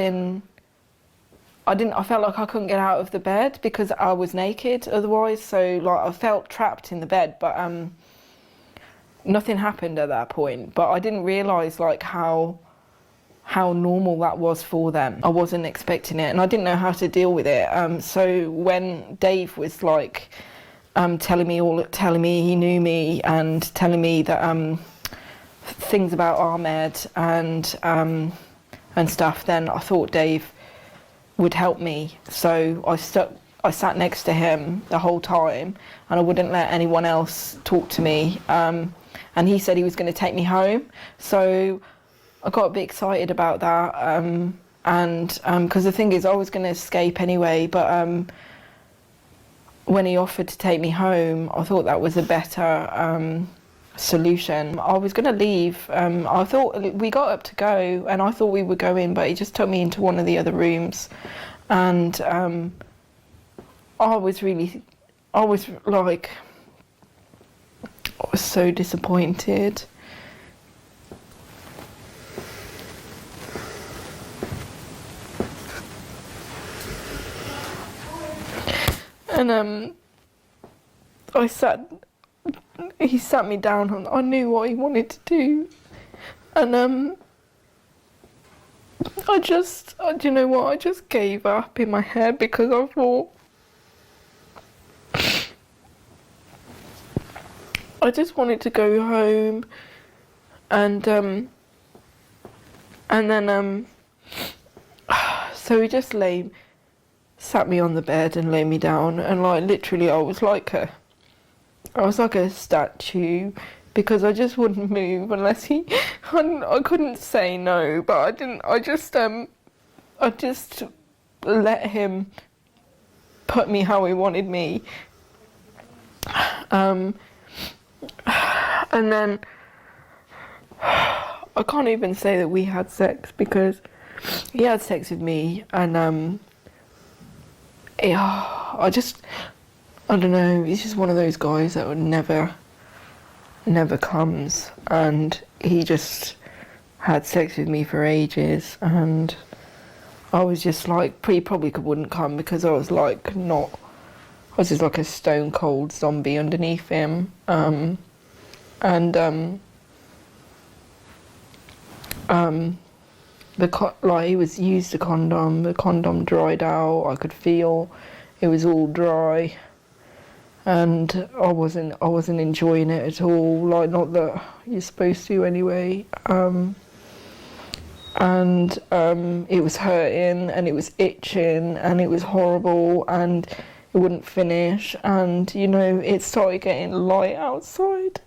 I felt like I couldn't get out of the bed because I was naked otherwise, so like I felt trapped in the bed, but nothing happened at that point. But I didn't realise like how normal that was for them. I wasn't expecting it, and I didn't know how to deal with it. So when Dave was like telling me he knew me and telling me that things about Ahmed and stuff, then I thought Dave would help me. So I sat next to him the whole time, and I wouldn't let anyone else talk to me. And he said he was going to take me home. So I got a bit excited about that. And because the thing is, I was going to escape anyway, but when he offered to take me home, I thought that was a better solution. I was going to leave. I thought we got up to go, and I thought we were going, but he just took me into one of the other rooms, and I was so disappointed. And he sat me down, and I knew what he wanted to do, and do you know what, I just gave up in my head because I thought I just wanted to go home, and then so he just sat me on the bed and laid me down, and like literally I was like a statue, because I just wouldn't move unless I couldn't say no, but I just let him put me how he wanted me. And then I can't even say that we had sex, because he had sex with me, and I don't know, he's just one of those guys that would never comes, and he just had sex with me for ages, and I was just like, he probably wouldn't come because I was like I was just like a stone cold zombie underneath him. He was used a condom. The condom dried out. I could feel it was all dry, and I wasn't enjoying it at all. Like, not that you're supposed to anyway. It was hurting and it was itching and it was horrible and it wouldn't finish, and you know, it started getting light outside.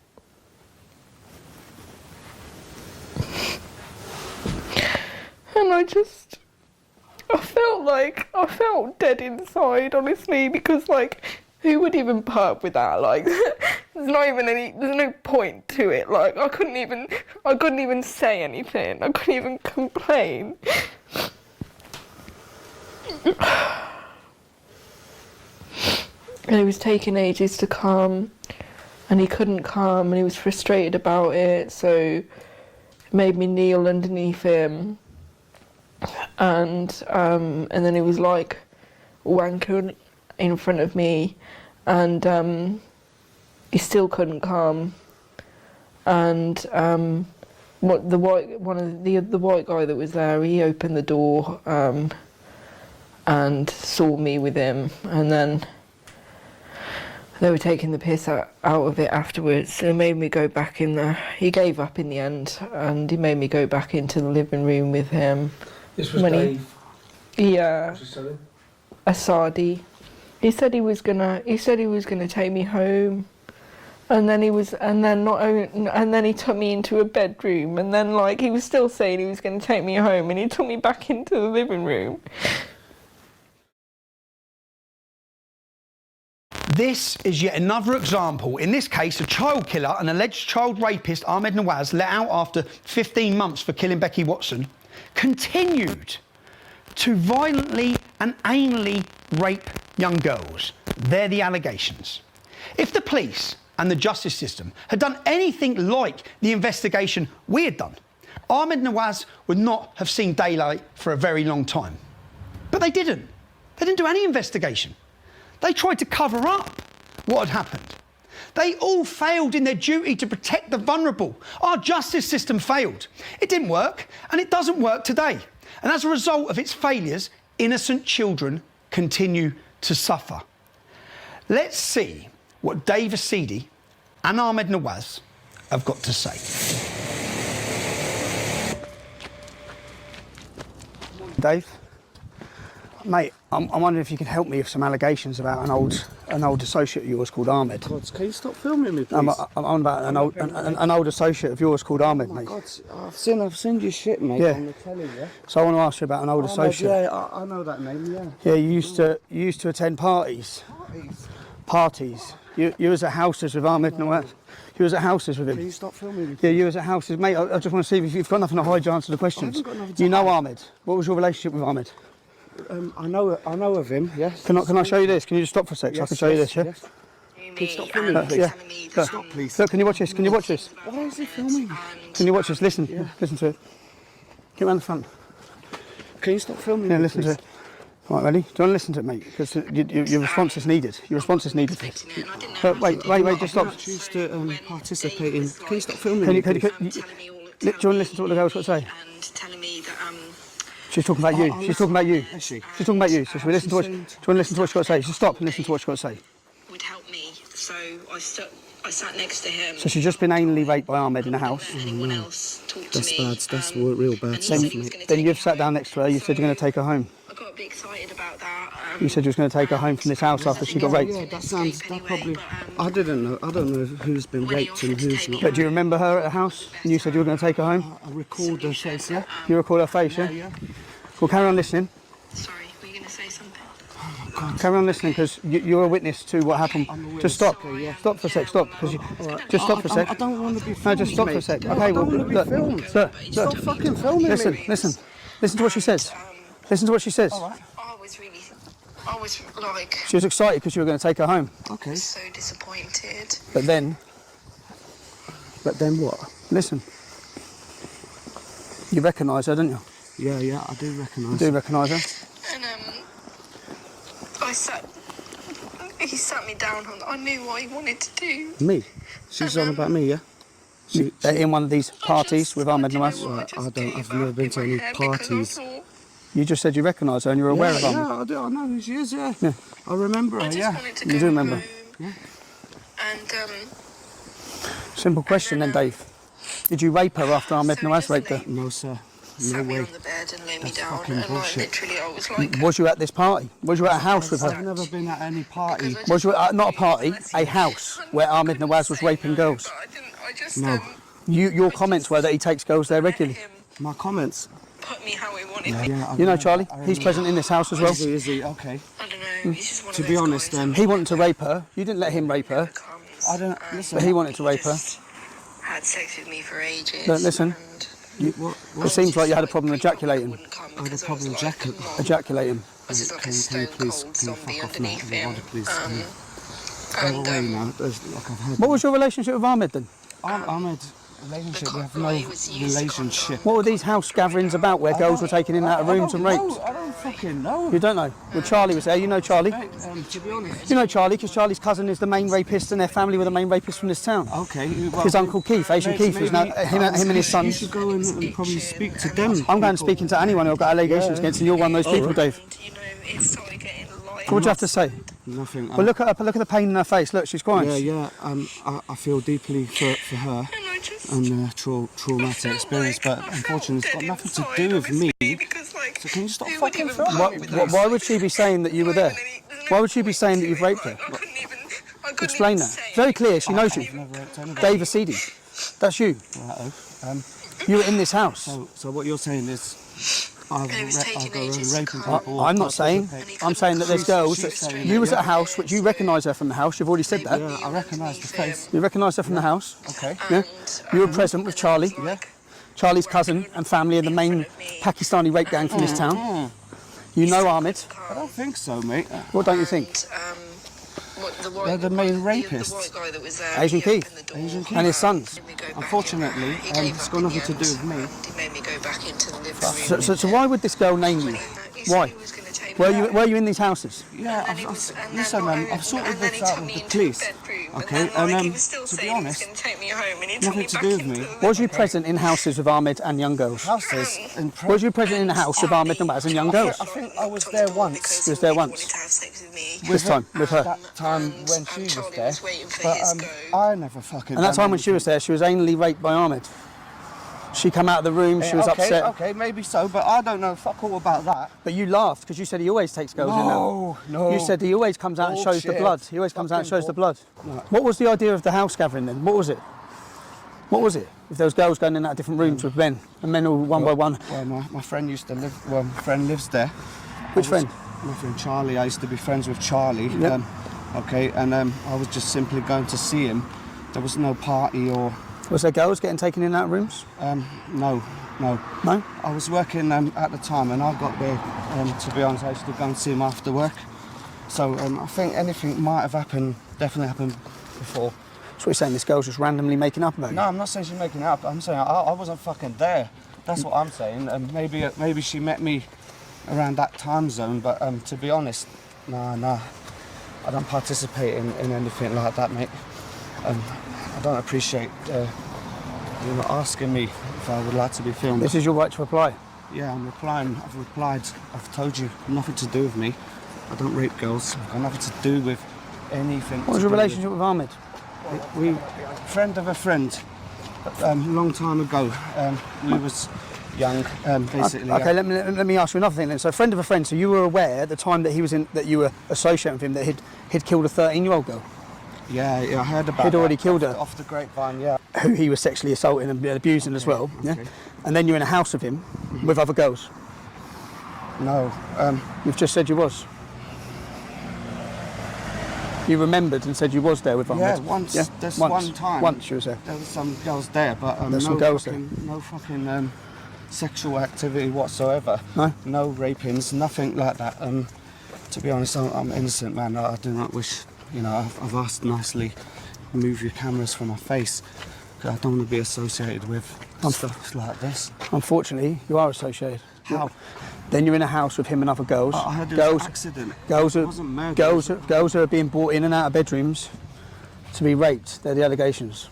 And I felt dead inside, honestly, because like, who would even put up with that? Like, there's no point to it. Like, I couldn't even say anything. I couldn't even complain. And it was taking ages to come, and he couldn't come, and he was frustrated about it, so it made me kneel underneath him. And then he was like wanking in front of me, and he still couldn't come. And the white guy that was there, he opened the door and saw me with him, and then they were taking the piss out of it afterwards. It made me go back in there. He gave up in the end, and he made me go back into the living room with him. This was Dave? Yeah. What's his surname? Asadi. He said he was gonna take me home, and then he took me into a bedroom, and then like he was still saying he was gonna take me home, and he took me back into the living room. This is yet another example. In this case, a child killer, an alleged child rapist, Ahmed Nawaz, let out after 15 months for killing Becky Watson, continued to violently and anally rape young girls. They're the allegations. If the police and the justice system had done anything like the investigation we had done, Ahmed Nawaz would not have seen daylight for a very long time. But they didn't. They didn't do any investigation. They tried to cover up what had happened. They all failed in their duty to protect the vulnerable. Our justice system failed. It didn't work, and it doesn't work today. And as a result of its failures, innocent children continue to suffer. Let's see what Dave Asidi and Ahmed Nawaz have got to say. Dave? Mate, I'm wondering if you can help me with some allegations about an old associate of yours called Ahmed. God, can you stop filming me, please? I'm on about an old associate of yours called Ahmed, mate. God, I've seen your shit, mate, on the telly, yeah? So I want to ask you about an old associate. Yeah, I know that name, yeah. Yeah, you used to attend parties. Parties. You was at houses with Ahmed Nawaz. You was at houses with him. Can you stop filming me, please? Yeah, you was at houses. Mate, I just want to see if you've got nothing to hide, you answer the questions. You know Ahmed. What was your relationship with Ahmed? I know of him, yes. Can I show you this? Can you just stop for a sec so I can show you this, yeah? Yes. Can you stop filming me, please? Yeah. Stop, please. Look, can you watch this? Can you watch this? Why is he filming me? Can you watch this? Listen. Listen to it. Get round the front. Can you stop filming me, listen please? to it. Right, ready? Do you want to listen to it, mate? Because your response is needed. Your response is needed. Wait, just stop. I choose to participate in... Can you stop filming me, Do you want to listen to what the girl's got to say? She's talking about you. She's talking about you. She's talking about you. So should we listen to what? Do you want to listen to what she's got to say? Just stop and listen to what she's got to say. Would help me, so I sat next to him. So she's just been anally raped by Ahmed in a house. Anyone else talk to That's me? bad. That's real bad stuff, mate. Then you've sat down next to her. You said you're going to take her home. I got a bit excited about that. You said you was going to take her home from this house after she got raped. Yeah, that probably... I don't know who's been raped and who's not. But do you remember her at the house? And you said you were going to take her home? I recalled her face, yeah? You recall her face, yeah? Yeah. Well, carry on listening. Sorry, were you going to say something? Oh, God. Carry on listening, because you're a witness to what happened. Just stop. Stop for a sec. Stop. Just stop for a sec. I don't want to be filmed. No, just stop for a sec. Okay, well, look. Stop fucking filming me. Listen to what she says. Listen to what she says. I was like... She was excited because you were going to take her home. Okay. So disappointed. But then what? Listen. You recognise her, didn't you? Yeah, yeah, I do You recognise do her. recognise her? And he sat me down on. I knew what he wanted to do. Me? She's on about me, yeah? In one of these parties with Ahmed Nawaz? Well, I've never been to any parties. You just said you recognise her and you're aware of Ahmed. Yeah, I do. I know who she is, yeah. I remember her, yeah. You do remember? Yeah. And Simple question then, Dave. Did you rape her after Ahmed Nawaz raped her? No, sir. No sat me way. on the bed and laid me That's down, fucking and like bullshit. literally, I was like. Was you at this party? Was you at a house with her? I've never been at any party. Was you at, not a party, a house where Ahmed Nawaz was raping girls? No. Your comments were that he takes girls there regularly. My comments? Put me how he wanted Yeah, me. yeah, You know Charlie? He's present in this house as well. Is he? Okay. I don't know. He's just one To of be those honest, guys He wanted to rape her. You didn't let him rape her. I don't listen. But he wanted to rape her. that had sex with me for ages. Look, listen. It seems like you had a problem ejaculating. I had a problem ejaculating. Ejaculating. I was just like a stone cold zombie underneath him. Go away now. Like I've had. What was your relationship with Ahmed then? Ahmed, relationship. We have no relationship. What were these house gatherings about where girls were taken in and out of rooms and raped? I don't fucking know. You don't know? Well, Charlie was there. You know Charlie? To be honest. You know Charlie because Charlie's cousin is the main rapist and their family were the main rapists from this town. Okay. Well, His uncle Keith, Asian Keith, was now him and his You sons. should go and probably speak to them. I'm going speaking to anyone who've got allegations against, and you're one of those people, Dave. You know, it started getting light. What do you have to say? Nothing. Well, look at her. Look at the pain in her face. Look, she's crying. Yeah. I feel deeply for her and traumatic experience, but unfortunately, it's got nothing to do with me. So can you stop fucking filming me, please? Why would she be saying that you were there? Why would she be saying that you've raped her? Explain that. Very clear. She knows you. Dave Asidi. That's you. Righto. You were in this house. So what you're saying is I've got raping people. I'm not saying. I'm saying that there's girls. You was at a house, which you recognise her from the house. You've already said that. Yeah, I recognise the face. You recognise her from the house. Okay. Yeah. You were present with Charlie. Yeah. Charlie's cousin and family are the main Pakistani rape gang from this town. You know Ahmed. I don't think so, mate. What don't you think? They're the main rapists. Asian Keith. And his sons. Unfortunately, it's got nothing to do with me. He made me go back into the living room. So why would this girl name you? Why? Were you in these houses? Yeah, listen, I've sorted this out with the police. Okay, and to be honest, nothing to do with me. Was you present in houses with Ahmed and young girls? Houses and Was you present in a house with Ahmed Nawaz and young girls? I think I was there once. You was there once. This time with her. That time when she was there, but I never fucking. And that time when she was there, she was anally raped by Ahmed. She came out of the room, she was upset. Okay, maybe so, but I don't know fuck all about that. But you laughed because you said he always takes girls in there. No. You said he always comes out and shows the Bullshit. blood. He always comes out and Fucking shows the blood. What was the idea of the house gathering then? What was it? What was it? If there was girls going in and out of different rooms with men, and men all one by one. Well, my friend used to live. Well, my friend lives there. Which friend? My friend Charlie. I used to be friends with Charlie. Yep. Okay, and I was just simply going to see him. There was no party or. Was there girls getting taken in and out of rooms? No. No? I was working at the time, and I got there. To be honest, I used to go and see him after work. So I think anything might have happened. Definitely happened before. So what you're saying? This girl's just randomly making up about you? No, I'm not saying she's making it up. I'm saying I wasn't fucking there. That's what I'm saying. Maybe she met me around that time zone. But to be honest, nah. I don't participate in anything like that, mate. I don't appreciate you know, asking me if I would like to be filmed. This is your right to reply. Yeah, I'm replying. I've replied. I've told you, nothing to do with me. I don't rape girls. I've got nothing to do with anything. What was your relationship with Ahmed? We friend of a friend. Long time ago. We was young, basically. Okay, let me ask you another thing then. So, friend of a friend. So you were aware at the time that he was in, that you were associating with him, that he'd killed a 13-year-old girl. Yeah, I heard about. He'd already killed her. Off the grapevine, yeah. Who he was sexually assaulting and abusing as well. Yeah. And then you're in a house with him, with other girls. No. You've just said you was. You remembered and said you was there with Ahmed. Yeah, once. Yeah? There's one time. Once you was there. There was some girls there, but There's some girls there. No fucking sexual activity whatsoever. No. No rapings, nothing like that. To be honest, I'm innocent, man. I do not wish. You know, I've asked nicely, move your cameras from my face, because I don't want to be associated with stuff like this. Unfortunately, you are associated. How? Then you're in a house with him and other girls. I heard it was an accident. Girls It wasn't murder. girls are being brought in and out of bedrooms to be raped. They're the allegations.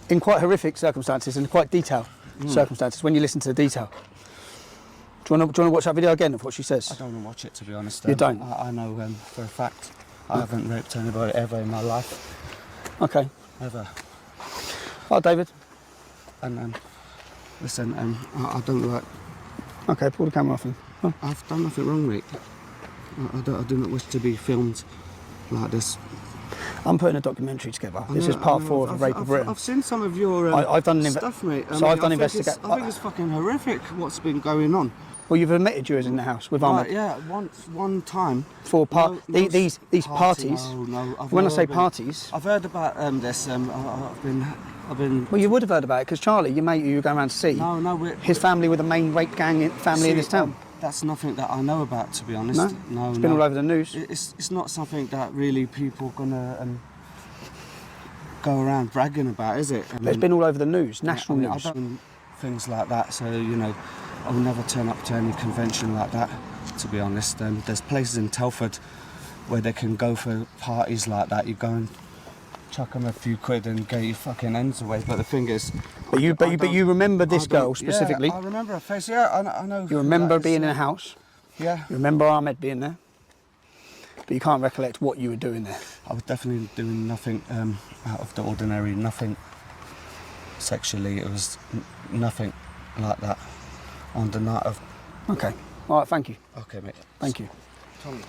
In quite horrific circumstances and quite detailed circumstances. When you listen to the detail. Do you want to watch that video again of what she says? I don't want to watch it, to be honest. You don't? I know for a fact I haven't raped anybody ever in my life. Okay. Ever. Oh, David. And listen, I don't like... Okay, pull the camera off him. Oh. I've done nothing wrong, mate. I do not wish to be filmed like this. I'm putting a documentary together. This is part 4 of the Rape of Britain. I've seen some of your I've done stuff, mate. I've done investigation. I think it's fucking horrific what's been going on. Well, you've admitted you was in the house with Ahmed. Right, yeah, one time. For these parties. No. When I say parties, I've heard about this. I've been. Well, you would have heard about it because Charlie, your mate, who you were going around to see. No. His family were the main rape gang family in this town. That's nothing that I know about, to be honest. No, it's been all over the news. It's not something that really people are gonna go around bragging about, is it? It's been all over the news, national news. I don't things like that, so you know, I will never turn up to any convention like that. To be honest, there's places in Telford where they can go for parties like that. You go and chuck them a few quid and get your fucking ends away. But the thing is, but you remember this girl specifically? Yeah, I remember her face. Yeah, I know. You remember being in a house? Yeah. You remember Ahmed being there? But you can't recollect what you were doing there. I was definitely doing nothing out of the ordinary. Nothing sexually. It was nothing like that on the night of. Okay. All right. Thank you. Okay, mate. Thank you. Tommy.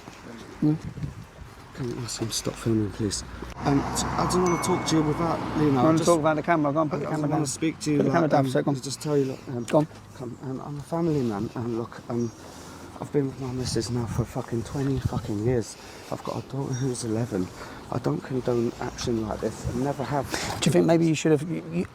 Can you ask him to stop filming, please? I don't want to talk to you without, you know... I want to talk about the camera. Go on, put the camera down. I want to speak to you. Put the camera down for a second. Just tell you, look... Go on. I'm a family man, and look, I've been with my missus now for fucking 20 fucking years. I've got a daughter who's 11. I don't condone action like this. I never have. Do you think maybe you should have...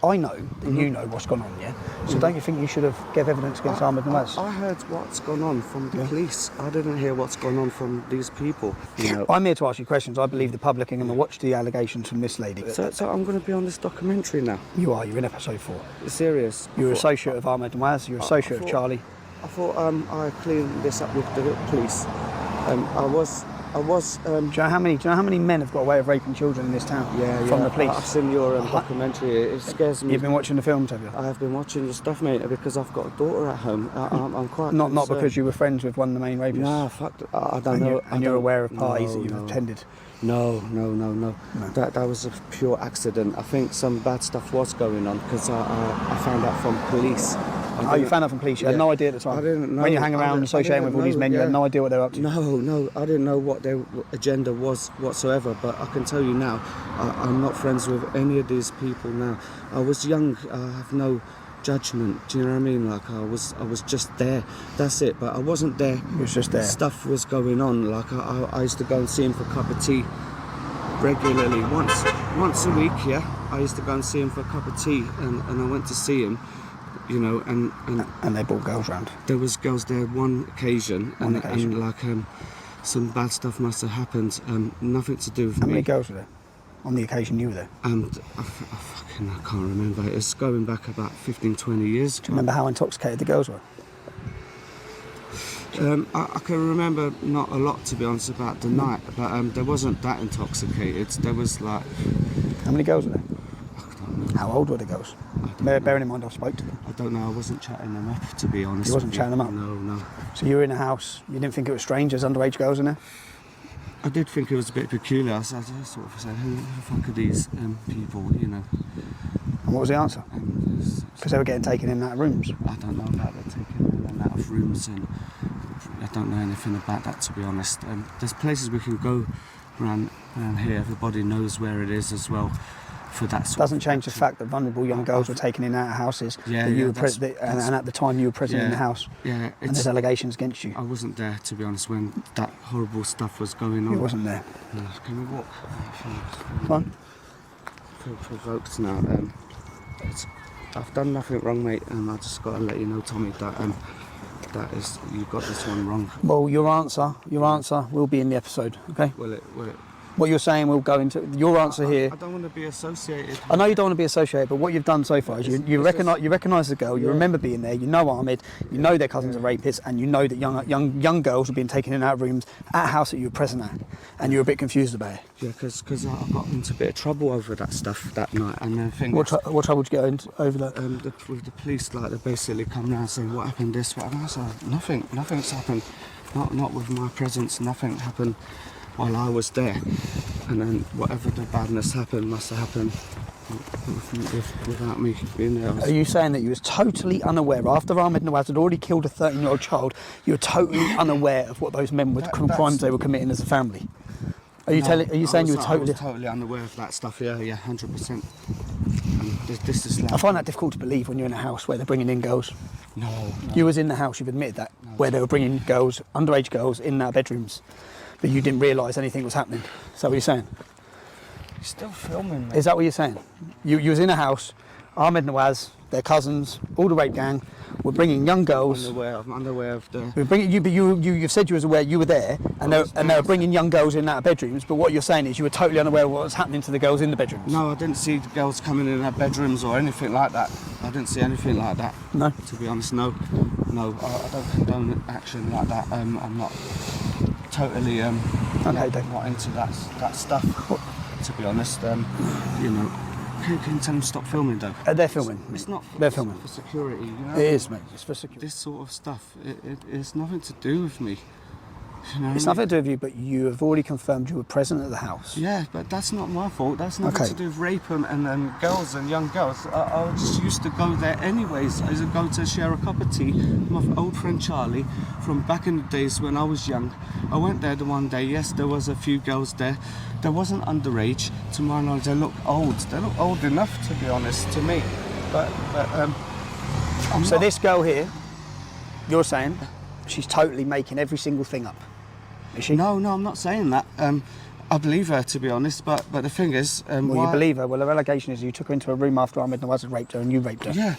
I know that you know what's gone on, yeah? So don't you think you should have gave evidence against Ahmed Nawaz? I heard what's gone on from the police. I didn't hear what's gone on from these people. You know. I'm here to ask you questions. I believe the public are going to watch the allegations from this lady. So I'm going to be on this documentary now? You are. You're in episode 4. You're serious? You're an associate of Ahmed Nawaz. You're an associate of Charlie. I thought I cleaned this up with the police. I was. Do you know how many men have got away with raping children in this town? From the police. I've seen your documentary. It scares me. You've been watching the films, have you? I have been watching the stuff, mate, because I've got a daughter at home. I'm quite. Not because you were friends with one of the main rapists. Nah, fuck. I don't know. And you're aware of parties that you've attended. No. That was a pure accident. I think some bad stuff was going on because I found out from police. You found out from police? You had no idea at the time? I didn't know. When you hang around associating with all these men, you had no idea what they were up to? No, I didn't know what their agenda was whatsoever, but I can tell you now, I'm not friends with any of these people now. I was young, I have no judgment, do you know what I mean? Like, I was just there, that's it, but I wasn't there. You was just there? Stuff was going on, like I used to go and see him for a cup of tea regularly, once a week, yeah? I used to go and see him for a cup of tea, and I went to see him. You know, and they brought girls round. There was girls there one occasion, and like some bad stuff must have happened. Nothing to do with me. How many girls were there on the occasion you were there? I can't remember. It's going back about 15, 20 years. Do you remember how intoxicated the girls were? I can remember not a lot, to be honest, about the night, but there wasn't that intoxicated. There was like... How many girls were there? How old were the girls? Bearing in mind I spoke to them. I don't know, I wasn't chatting them up, to be honest. You wasn't chatting them up? No. So you were in a house, you didn't think it was strange there's underage girls in there? I did think it was a bit peculiar. I sort of said, who the fuck are these people, you know? And what was the answer? Because they were getting taken in and out of rooms. I don't know about the taking in and out of rooms, and I don't know anything about that, to be honest. There's places we can go around here, everybody knows where it is as well. For that sort doesn't change the fact that vulnerable young girls were taken in and out of houses. And at the time you were present in the house. Yeah, and there's allegations against you. I wasn't there, to be honest, when that horrible stuff was going on. You wasn't there. Can we walk? Fine. I feel provoked now. I've done nothing wrong, mate, and I just got to let you know, Tommy, that you got this one wrong. Well, your answer will be in the episode, okay? Will it? What you're saying will go into your answer here. I don't want to be associated. I know you don't want to be associated, but what you've done so far is you recognise the girl. You remember being there. You know Ahmed. You know their cousins are rapists, and you know that young girls were being taken in and out of rooms at a house that you were present at, and you were a bit confused about it. Yeah, because I got into a bit of trouble over that stuff that night, and then thing. What trouble did you get into over that? With the police, like they basically come round saying what happened, this, what happened. I said nothing's happened. Not with my presence. Nothing happened while I was there, and then whatever the badness happened must have happened without me being there. Are you saying that you was totally unaware, after Ahmed Nawaz had already killed a 13-year-old child, you were totally unaware of what those men were, crimes they were committing as a family? Are you saying you were totally... I was totally unaware of that stuff, yeah, 100%. This is like... I find that difficult to believe when you're in a house where they're bringing in girls. No. You was in the house, you've admitted that, where they were bringing girls, underage girls, in their bedrooms, but you didn't realise anything was happening. Is that what you're saying? You're still filming, mate. Is that what you're saying? You was in a house, Ahmed Nawaz, their cousins, all the rape gang, were bringing young girls. I'm unaware of the... You've said you was aware, you were there, and they were bringing young girls in and out of bedrooms, but what you're saying is you were totally unaware of what was happening to the girls in the bedrooms. No, I didn't see the girls coming in their bedrooms or anything like that. I didn't see anything like that. No? To be honest, no. I don't condone action like that. I'm not totally not into that stuff, to be honest. You know, can you tell them to stop filming though? They're filming. It's not. They're filming. For security, you know. It is, mate. It's for security. This sort of stuff, it's nothing to do with me. You know it's nothing to do with you, but you have already confirmed you were present at the house. Yeah, but that's not my fault. That's nothing to do with rape and girls and young girls. I just used to go there anyways. I used to go to share a cup of tea with my old friend Charlie from back in the days when I was young. I went there the one day. Yes, there was a few girls there. They wasn't underage. To my knowledge, they look old. They look old enough, to be honest, to me. But so this girl here, you're saying, she's totally making every single thing up. Is she? No, I'm not saying that. I believe her, to be honest, but the thing is... you believe her? Well, her allegation is you took her into a room after Ahmed Nawaz had raped her and you raped her. Yeah.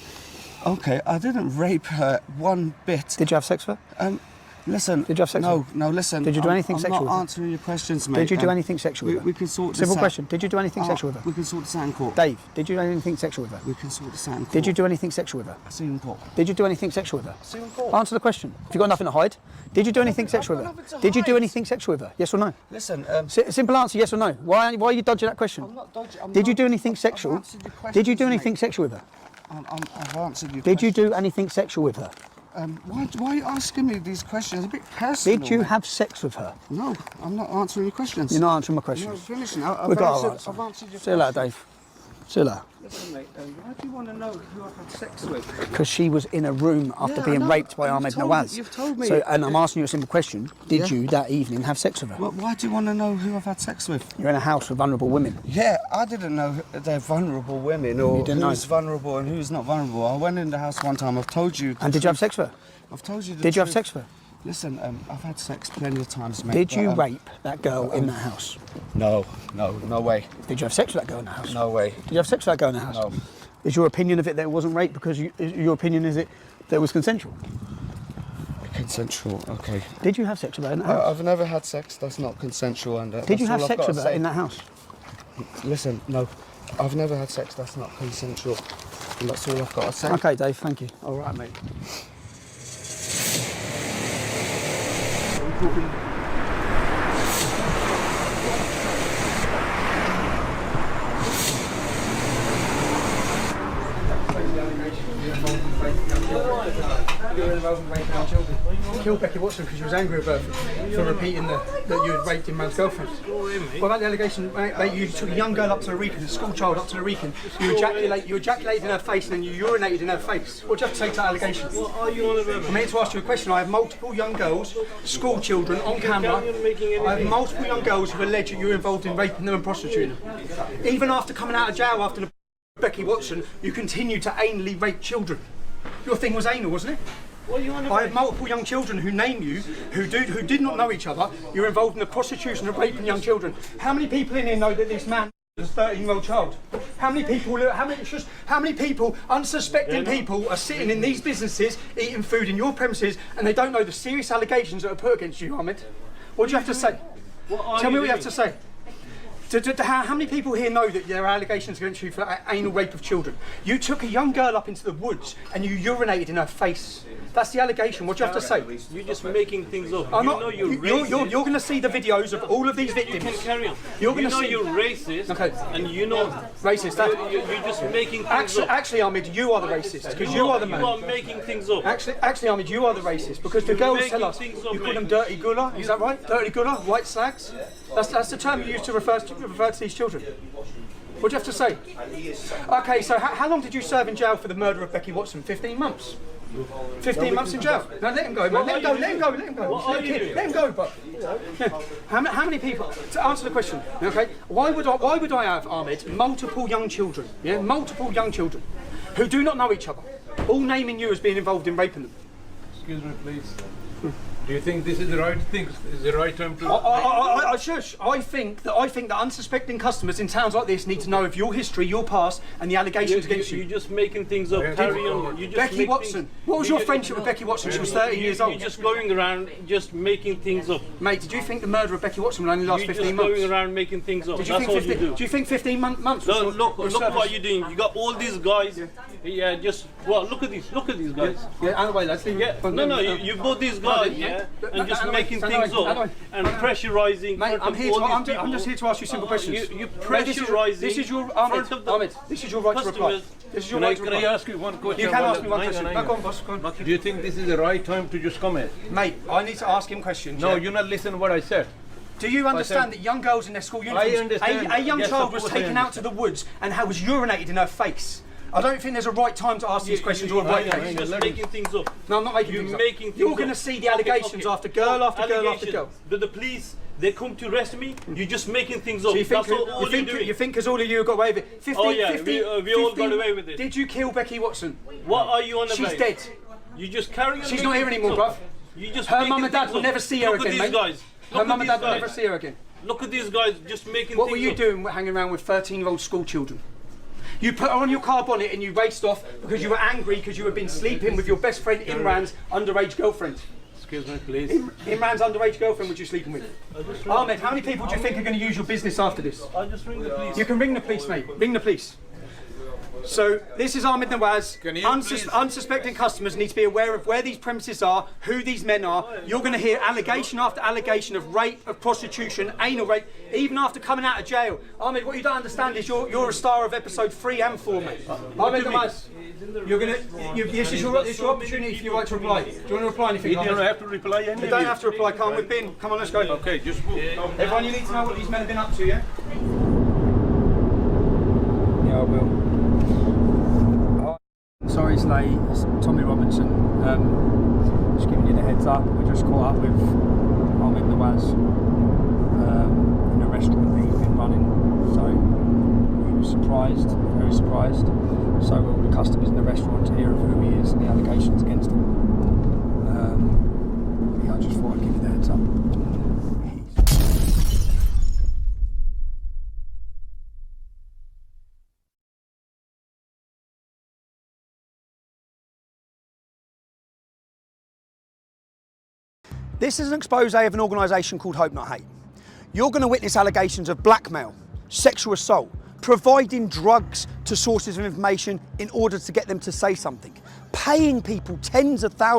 Okay, I didn't rape her one bit. Did you have sex with her? Listen... Did you have sex with her? No, listen. Did you do anything sexual with her? I'm not answering your questions, mate. Did you do anything sexual with her? We can sort this out. Simple question. Did you do anything sexual with her? We can sort this out in court. Dave, did you do anything sexual with her? We can sort this out in court. Did you do anything sexual with her? See you in court. Did you do anything sexual with her? See you in court. Answer the question. If you've got nothing to hide, did you do anything sexual with her? Did you do anything sexual with her? Yes or no? Listen... simple answer, yes or no. Why are you dodging that question? I'm not dodging. Did you do anything sexual? Did you do anything sexual with her? I've answered your Did you do anything sexual with her? Why are you asking me these questions? A bit personal. Did you have sex with her? No, I'm not answering your questions. You're not answering my questions. No, finish now. I've answered your questions. See you later, Dave. See you later. Listen, mate, why do you want to know who I've had sex with? Because she was in a room after being raped by Ahmed Nawaz. You've told me. So, and I'm asking you a simple question. Did you that evening have sex with her? Well, why do you want to know who I've had sex with? You're in a house with vulnerable women. Yeah, I didn't know they're vulnerable women or who's vulnerable and who's not vulnerable. I went in the house one time, I've told you. And did you have sex with her? I've told you the Did you have truth. sex with her? Listen, I've had sex plenty of times, mate. Did you rape that girl in that house? No way. Did you have sex with that girl in the house? No way. Did you have sex with that girl in the house? No. Is your opinion of it that it wasn't rape because your opinion is it that it was consensual? Consensual, okay. Did you have sex with her in that house? I've never had sex, that's not consensual. And did you have sex with her in that house? Listen, no. I've never had sex, that's not consensual. And that's all I've got to say. Okay, Dave, thank you. All right, mate. Killed Becky Watson because she was angry with her for repeating that you had raped in man's girlfriend. What about the allegation, mate, you took a young girl up to the Rican, a school child up to the Rican, you ejaculated in her face and then you urinated in her face. What do you have to say to that allegation? What are you on about? I'm here to ask you a question. I have multiple young girls, school children, on camera. I have multiple young girls who allege that you were involved in raping them and prostituting them. Even after coming out of jail after the Becky Watson, you continue to anally rape children. Your thing was anal, wasn't it? What are you on about? I have multiple young children who name you, who did not know each other. You're involved in the prostitution of raping young children. How many people in here know that this man is a 13-year-old child? How many people, unsuspecting people, are sitting in these businesses, eating food in your premises, and they don't know the serious allegations that are put against you, Ahmed? What do you have to say? Tell me what you have to say. How many people here know that there are allegations against you for anal rape of children? You took a young girl up into the woods and you urinated in her face. That's the allegation. What do you have to say? You're just making things up. You're going to see the videos of all of these victims. You can carry on. You're racist. Okay. And you know racist. You're just making things up. Actually, Ahmed, you are the racist because you are the man. You are making things up. Actually, Ahmed, you are the racist because the girls tell us you call them dirty gullah. Is that right? Dirty gullah, white slags. That's the term you use to refer to these children. What do you have to say? Okay, so how long did you serve in jail for the murder of Becky Watson? 15 months. 15 months in jail. No, let him go, man. Let him go. Let him go. Let him go, but how many people? To answer the question, okay? Why would I have, Ahmed, multiple young children? Yeah, multiple young children who do not know each other, all naming you as being involved in raping them. Excuse me, please. Do you think this is the right thing? Is the right time to? I think that unsuspecting customers in towns like this need to know of your history, your past, and the allegations against you. You're just making things up. Carry on. Becky Watson. What was your friendship with Becky Watson? She was 13 years old. You're just going around just making things up. Mate, did you think the murder of Becky Watson will only last 15 months? You're just going around making things up. That's all you do. Do you think 15 months? No, look what you're doing. You got all these guys. Yeah, just look at these guys. Yeah, out of the way, let's leave. Yeah. No, you bought these guys, and just making things up and pressurizing. Mate, I'm just here to ask you simple questions. You're pressurizing. This is your Ahmed. This is your right to reply. This is your right to reply. Can I ask you one question? You can ask me one question. No, go on, boss. Go on. Do you think this is the right time to just comment? Mate, I need to ask him questions. No, you're not listening to what I said. Do you understand that young girls in their school uniforms, a young child was taken out to the woods and was urinated in her face? I don't think there's a right time to ask these questions or a right case. You're just making things up. No, I'm not making things up. You're going to see the allegations after girl after girl after girl. But the police, they come to arrest me, you're just making things up. So you think because all of you got away with it? 50, we all got away with it. Did you kill Becky Watson? What are you on about? She's dead. You just carry on. She's not here anymore, bruv. Her mum and dad will never see her again, mate. Her mum and dad will never see her again. Look at these guys just making things up. What were you doing hanging around with 13-year-old school children? You put on your car bonnet and you raced off because you were angry because you had been sleeping with your best friend Imran's underage girlfriend. Excuse me, please. Imran's underage girlfriend was you sleeping with? Ahmed, how many people do you think are going to use your business after this? I'll just ring the police. You can ring the police, mate. Ring the police. So this is Ahmed Nawaz. Unsuspecting customers need to be aware of where these premises are, who these men are. You're going to hear allegation after allegation of rape, of prostitution, anal rape, even after coming out of jail. Ahmed, what you don't understand is you're a star of episode 3 and 4, mate. Ahmed Nawaz, this is your opportunity for your right to reply. Do you want to reply anything? You don't have to reply anything. You don't have to reply, Khan. We've been. Come on, let's go. Okay, just move. Everyone, you need to know what these men have been up to, yeah? Yeah, I will. Sorry it's late, it's Tommy Robinson, just giving you the heads up. We just caught up with Ahmed Nawaz in a restaurant that he's been running, so he was surprised, very surprised. So were all the customers in the restaurant to hear of who he is and the allegations against him. Yeah, I just thought I'd give you the heads up. This is an expose of an organisation called Hope Not Hate. You're going to witness allegations of blackmail, sexual assault, providing drugs to sources of information in order to get them to say something, paying people tens of thousands